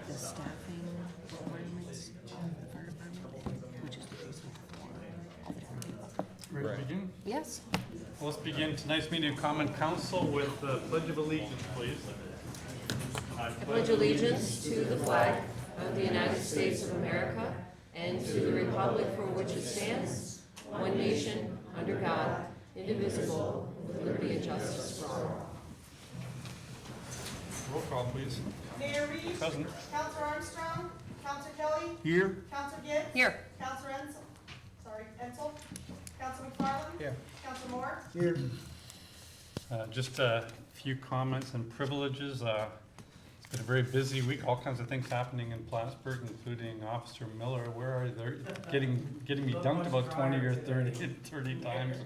the staffing requirements of the fire department, which is the case with all the different people. Ready to Right. begin? Yes? Let's begin tonight's meeting of Common Council with the Pledge of Allegiance, please. I pledge allegiance to the flag of the United States of America and to the republic for which it stands, one nation, under God, indivisible, with liberty and justice for all. Roll call, please. Mayor Reed. Present. Counselor Armstrong. Counselor Kelly. Here? Counselor Gibbs. Here. Counselor Ensel. Counselor McFarland. Here. Counselor Moore. Here. Just a few comments and privileges. It's been a very busy week, all kinds of things happening in Plattsburgh, including Officer Miller. Where are they? Getting me dunked about 20 or 30 times.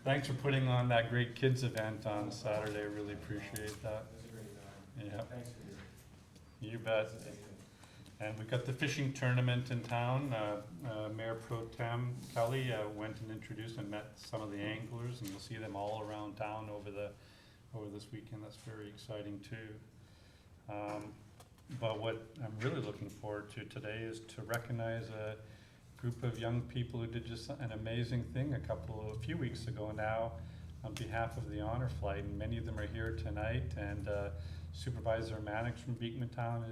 Thanks for putting on that great kids event on Saturday. I really appreciate that. Yeah. You bet. And we've got the fishing tournament in town. Mayor Pro Tem Kelly went and introduced and met some of the anglers, and you'll see them all around town over this weekend. That's very exciting too. But what I'm really looking forward to today is to recognize a group of young people who did just an amazing thing a few weeks ago now on behalf of the honor flight, and many of them are here tonight. And Superintendent Mannix from Beekmantown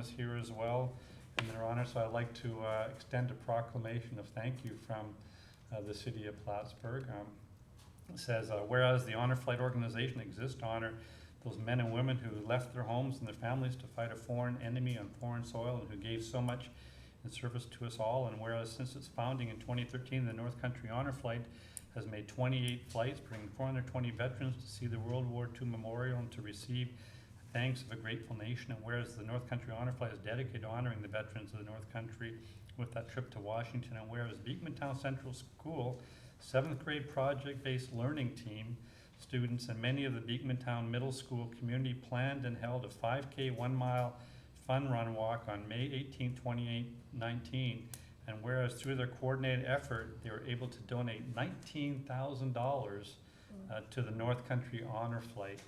is here as well in their honor. So I'd like to extend a proclamation of thank you from the city of Plattsburgh. It says, whereas the honor flight organization exists to honor those men and women who left their homes and their families to fight a foreign enemy on foreign soil and who gave so much in service to us all. And whereas since its founding in 2013, the North Country Honor Flight has made 28 flights, bringing 420 veterans to see the World War II Memorial and to receive thanks of a grateful nation. And whereas the North Country Honor Flight is dedicated to honoring the veterans of the North Country with that trip to Washington. And whereas Beekmantown Central School 7th grade project-based learning team students and many of the Beekmantown Middle School community planned and held a 5K 1 mile fun run walk on May 18, 2019. And whereas through their coordinated effort, they were able to donate $19,000 to the North Country Honor Flight.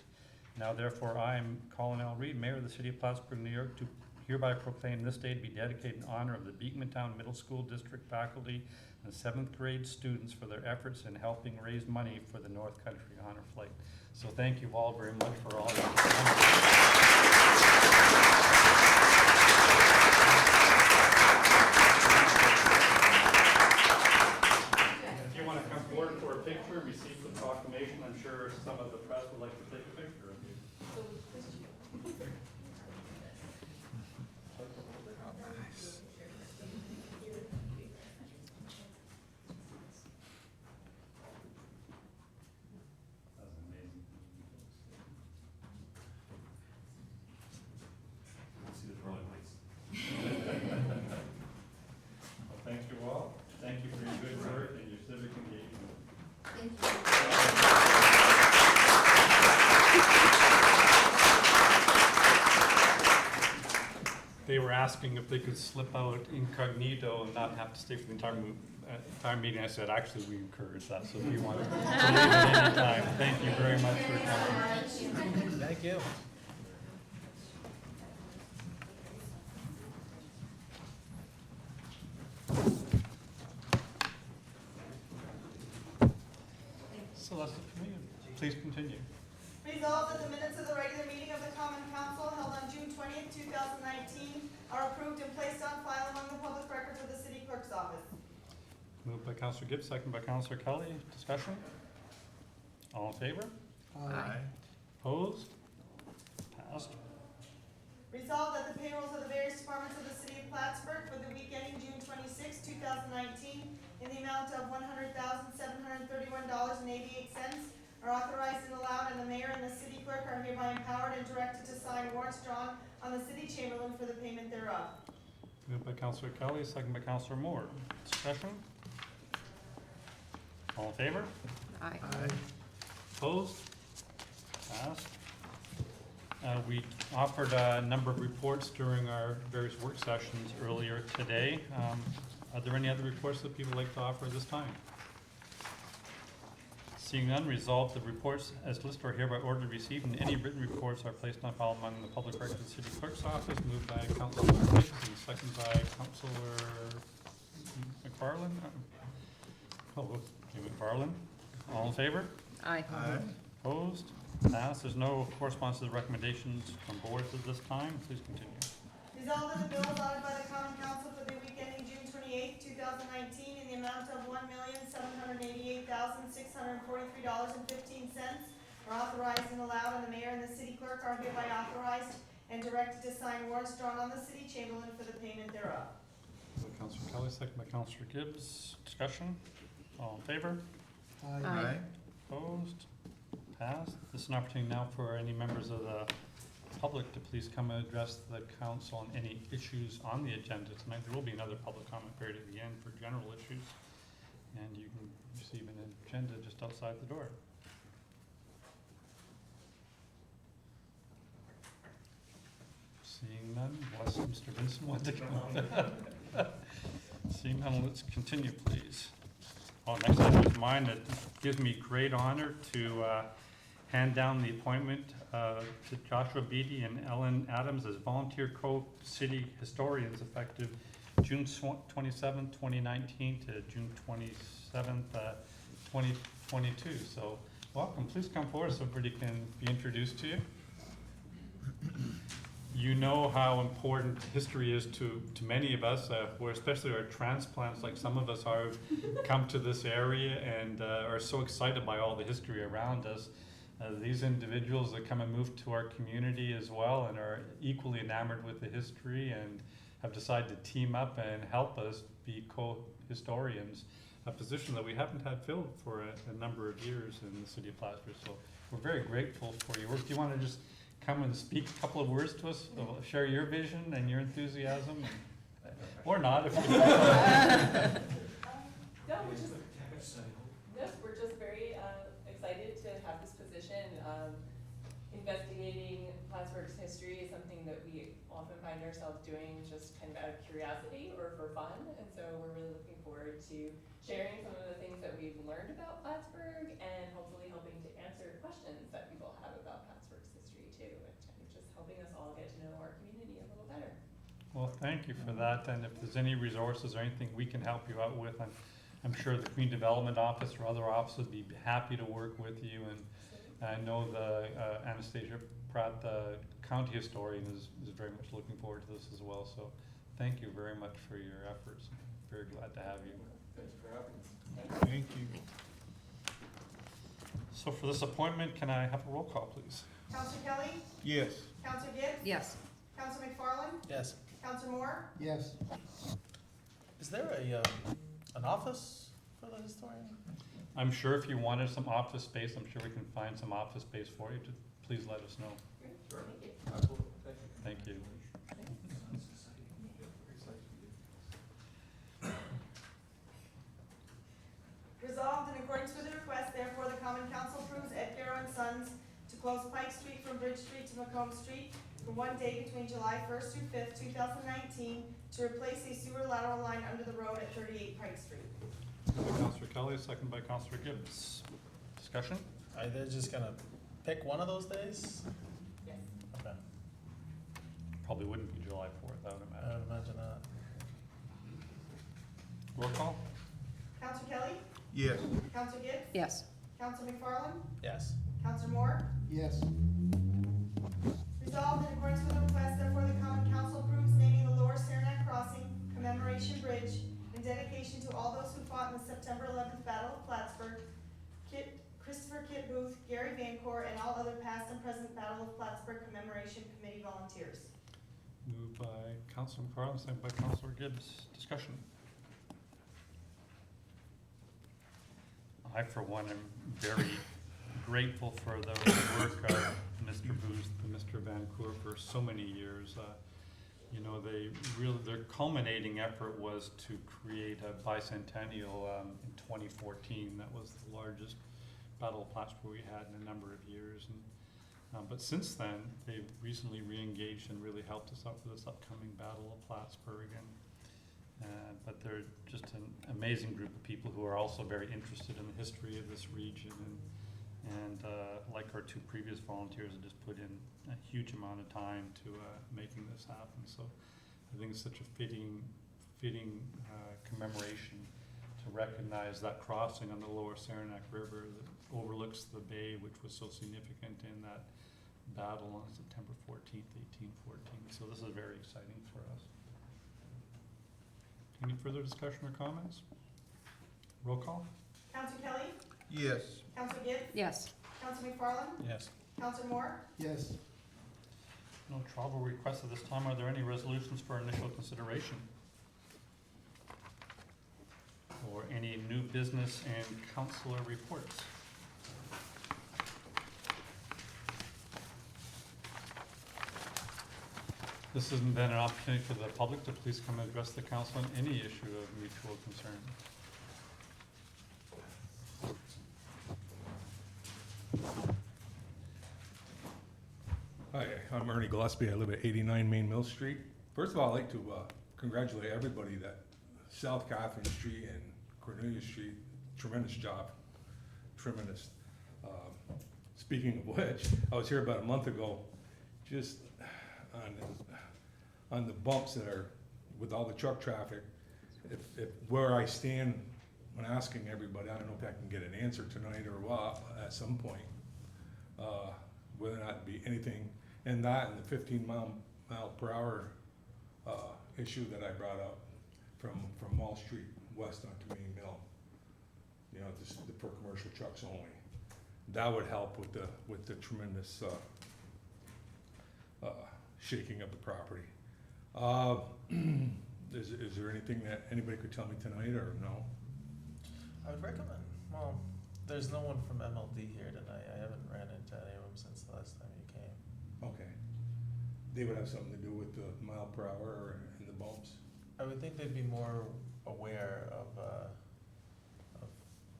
Now therefore I am Colin L. Reed, Mayor of the City of Plattsburgh, New York, to hereby proclaim this day to be dedicated in honor of the Beekmantown Middle School District faculty and 7th grade students for their efforts in helping raise money for the North Country Honor Flight. So thank you all very much for all your If you want to come forward for a picture, receive the proclamation, I'm sure some of the press would like to take a picture of you. That's amazing. See the drawing, please. Well, thank you all. Thank you for your good work and your civic engagement. They were asking if they could slip out incognito and not have to stay for the entire meeting. I said, actually, we encourage that, so if you want to leave at any time. Thank you very much for coming. Thank you. Celeste, please continue. Resolved that the minutes of the regular meeting of the Common Council held on June 20th, 2019 are approved and placed on file among the public records of the city clerk's office. Moved by Councillor Gibbs, second by Councillor Kelly. Discussion? All in favor? Opposed? Passed. Resolved that the payrolls of the various departments of the city of Plattsburgh for the week ending June 26, 2019 in the amount of $100,731.88 are authorized and allowed, and the mayor and the city clerk are hereby empowered and directed to sign warrants drawn on the city chamberlain for the payment thereof. Moved by Councillor Kelly, second by Councillor Moore. Discussion? All in favor? Aye. Opposed? Passed. We offered a number of reports during our various work sessions earlier today. Are there any other reports that people would like to offer this time? Seeing none, resolved the reports as listed are hereby ordered received, and any written reports are placed on file among the public records of the city clerk's office. Moved by Councillor Gibbs and second by Councillor McFarland. McFarland. All in favor? Aye. Opposed? Passed. There's no correspondence to the recommendations from boards at this time. Please continue. Resolved that the bills audited by the Common Council for the week ending June 28, 2019 in the amount of $1,788,643.15 are authorized and allowed, and the mayor and the city clerk are hereby authorized and directed to sign warrants drawn on the city chamberlain for the payment thereof. Moved by Councillor Kelly, second by Councillor Gibbs. Discussion? All in favor? Aye. Opposed? Passed. This is an opportunity now for any members of the public to please come and address the council on any issues on the agenda tonight. There will be another public comment period at the end for general issues, and you can receive an agenda just outside the door. unless Mr. Vincent wants to come. Seeing none, let's continue, please. Oh, next item is mine. It gives me great honor to hand down the appointment to Joshua Beatty and Ellen Adams as volunteer co-city historians effective June 27th, 2019 to June 27th, 2022. So welcome. Please come forward so everybody can be introduced to you. You know how important history is to many of us, where especially our transplants, like some of us are, come to this area and are so excited by all the history around us. These individuals that come and move to our community as well and are equally enamored with the history and have decided to team up and help us be co-historians, a position that we haven't had filled for a number of years in the city of Plattsburgh. So we're very grateful for your work. Do you want to just come and speak a couple of words to us, share your vision and your enthusiasm, or not if you No, we're just very excited to have this position. Investigating Plattsburgh's history is something that we often find ourselves doing just kind of out of curiosity or for fun, and so we're really looking forward to sharing some of the things that we've learned about Plattsburgh and hopefully helping to answer questions that people have about Plattsburgh's history too, and kind of just helping us all get to know our community a little better. Well, thank you for that, and if there's any resources or anything we can help you out with, I'm sure the Community Development Office or other offices would be happy to work with you, and I know the Anastasia Pratt, the county historian, is very much looking forward to this as well, so thank you very much for your efforts. Very glad to have you. Thanks for having us. Thank you. So for this appointment, can I have a roll call, please? Counselor Kelly, Yes. Counselor Gibbs, Yes. Counselor McFarland, Yes. Counselor Moore, Yes. Is there an office for the historian? I'm sure if you wanted some office space, I'm sure we can find some office space for you. Please let us know. Sure. Thank you. Absolutely. Thank you. Thank you. Resolved in accordance with the request, therefore the Common Council approves Ed Garrow and Sons to close Pike Street from Bridge Street to Macomb Street for one day between July 1st through 5th, 2019 to replace a sewer lateral line under the road at 38 Pike Street. Moved by Councillor Kelly, second by Councillor Gibbs. Discussion? Are they just gonna pick one of those days? Yes. Okay, Probably wouldn't be July 4th, I would I imagine. would imagine that. Roll call? Counselor Kelly, Yes. Counselor Gibbs, Yes. Counselor McFarland, Yes. Counselor Moore. Yes. Resolved in accordance with the request, therefore the Common Council approves naming the Lower Saranac Crossing Commemoration Bridge in dedication to all those who fought in the September 11th Battle of Plattsburgh, Christopher Kit Booth, Gary Vancourt, and all other past and present Battle of Plattsburgh Commemoration Committee volunteers. Moved by Councillor McFarland, second by Councillor Gibbs. Discussion? I, for one, am very grateful for the work of Mr. Booth and Mr. Vancourt for so many years. You know, their culminating effort was to create a bicentennial in 2014. That was the largest Battle of Plattsburgh we had in a number of years. And, but since then, they've recently re-engaged and really helped us out for this upcoming Battle of Plattsburgh. But they're just an amazing group of people who are also very interested in the history of this region. And like our two previous volunteers, have just put in a huge amount of time to making this happen. So I think it's such a fitting commemoration to recognize that crossing on the Lower Saranac River that overlooks the bay, which was so significant in that battle on September 14th, 1814. So this is very exciting for us. Any further discussion or comments? Roll call? Counselor Kelly, Yes. Counselor Gibbs, Yes. Counselor McFarland, Yes. Counselor Moore, Yes. No travel requests at this time. Are there any resolutions for initial consideration? Or any new business and councillor reports? This has been an opportunity for the public to please come and address the council on any issue of mutual concern. Hi, I'm Ernie Gillespie. I live at 89 Main Mill Street. First of all, I'd like to congratulate everybody that South Catherine Street and Cornelia Street, tremendous job, tremendous. Speaking of which, I was here about a month ago, just on the bumps that are with all the truck traffic. If where I stand when asking everybody, I don't know if I can get an answer tonight or what, at some point, whether or not it be anything, and that and the 15 mile per hour issue that I brought up from Wall Street west onto Main Mill, you know, just for commercial trucks only. That would help with the tremendous shaking of the property. Is there anything that anybody could tell me tonight, or no? I would recommend, well, there's no one from MLD here tonight. I haven't ran into any of them since the last time you came. Okay. They would have something to do with the mile per hour and the bumps? I would think they'd be more aware of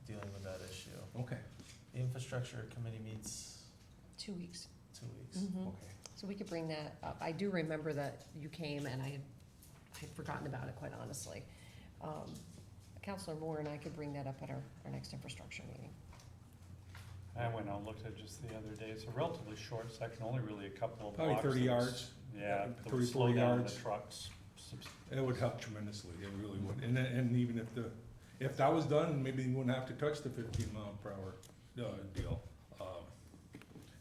dealing with that issue. Okay, The infrastructure committee meets 2 weeks. 2 weeks. Mhm. okay. So we could bring that up. I do remember that you came, and I had forgotten about it, quite honestly. Counselor Moore and I could bring that up at our next infrastructure meeting. I went out and looked at it just the other day. It's a relatively short section, only really a couple of Probably blocks. 30 that was- yards. Yeah, that 30, would slow 40 down yards. the trucks. It would help tremendously, it really would. And even if that was done, maybe you wouldn't have to touch the 15 mile per hour deal.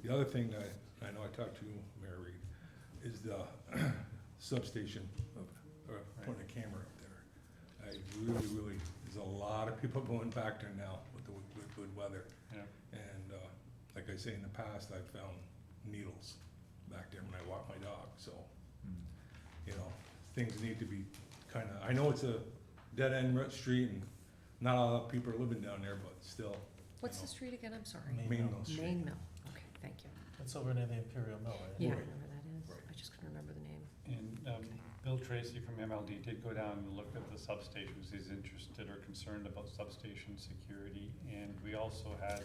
The other thing that I know I talked to Mayor Reed is the substation of putting a camera up there. I really, there's a lot of people going back there now with the good weather. Yeah. And like I say, in the past, I've found needles back there when I walk my dog, so, you know, things need to be kinda, I know it's a dead-end street and not a lot of people are living down there, but still. What's you the street again? I'm sorry. Main Main Mill. Mill Street. Main Mill. Okay, thank you. It's over near the Imperial Mill, right? Yeah, I Right. know where that is. Right. I just couldn't remember the name. And Bill Tracy from MLD did go down and look at the substations. He's interested or concerned about substation security. And we also had,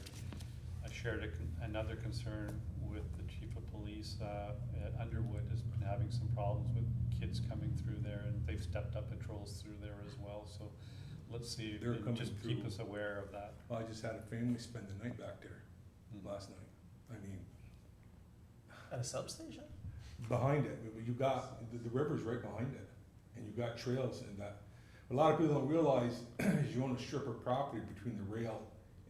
I shared another concern with the chief of police at Underwood, has been having some problems with kids coming through there, and they've stepped up patrols through there as well. So let's see, They're and coming just keep through. us aware of that. Well, I just had a family spend the night back there last night. I mean, At a substation? behind it, you got, the river's right behind it, and you got trails and that. A lot of people don't realize, is you own a strip of property between the rail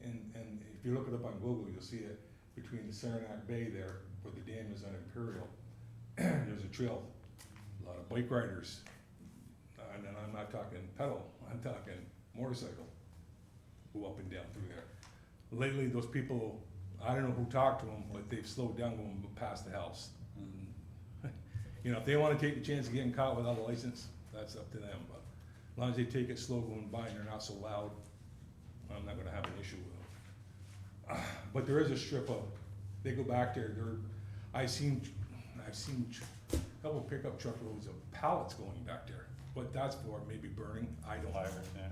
and if you look it up on Google, you'll see it, between the Saranac Bay there, where the dam is on Imperial. There's a trail, a lot of bike riders, and then I'm not talking pedal, I'm talking motorcycle, go up and down through there. Lately, those people, I don't know who talked to them, but they've slowed down going past the house. You know, if they wanna take the chance of getting caught without a license, that's up to them, but as long as they take it slow going by and they're not so loud, I'm not gonna have an issue with them. But there is a strip of, they go back there, I've seen a couple pickup truck loads of pallets going back there, what that's for, maybe burning, I don't know. Fire, yeah.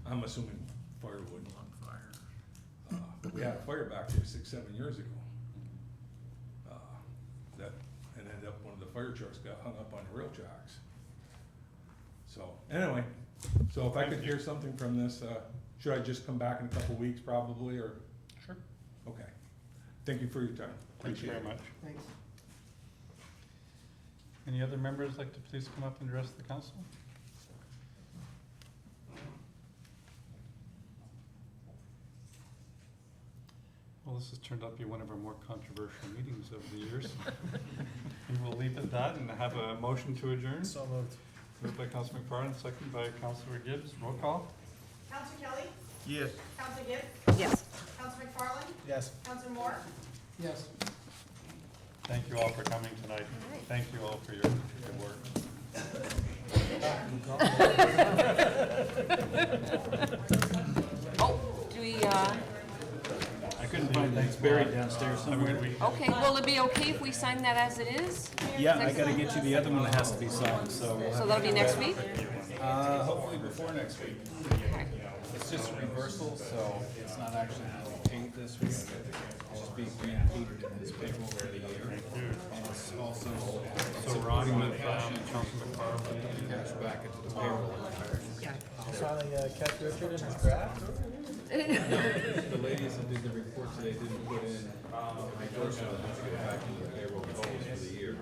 I'm assuming firewood. On fire. But we had a fire back there 6-7 years ago. That, and ended up, one of the fire trucks got hung up on the rail tracks. So, anyway, so if I could hear something from this, should I just come back in a couple weeks probably, or? Sure. Okay. Thank you for your time. Thank you Appreciate very it. much. Thanks. Any other members like to please come up and address the council? Well, this has turned out to be one of our more controversial meetings of the years. We will leave it at that and have a motion to adjourn. So moved. Moved by Councilor McFarland, second by Councilor Gibbs. Roll call. Counselor Kelly? Yes. Counselor Gibbs? Yes. Counselor McFarland? Yes. Counselor Moore? Yes. Thank you all for coming tonight. All right. Thank you all for your work. Oh, do we, I couldn't find it, it's buried downstairs somewhere. okay, will it be okay if we sign that as it is? Yeah, I gotta get you the other one that has to be signed, so. we'll So have- that'll be next week? Hopefully before next week. Okay. It's just a reversal, so it's not actually being paid this week. It's just being paid in his payroll for the year. And it's also, So Ron, including with, Councilman Carr, but Cash back into the payroll. Finally, catch Richard in his draft? The ladies that did the report today didn't put in, my first one, to get back into the payroll totals for the year.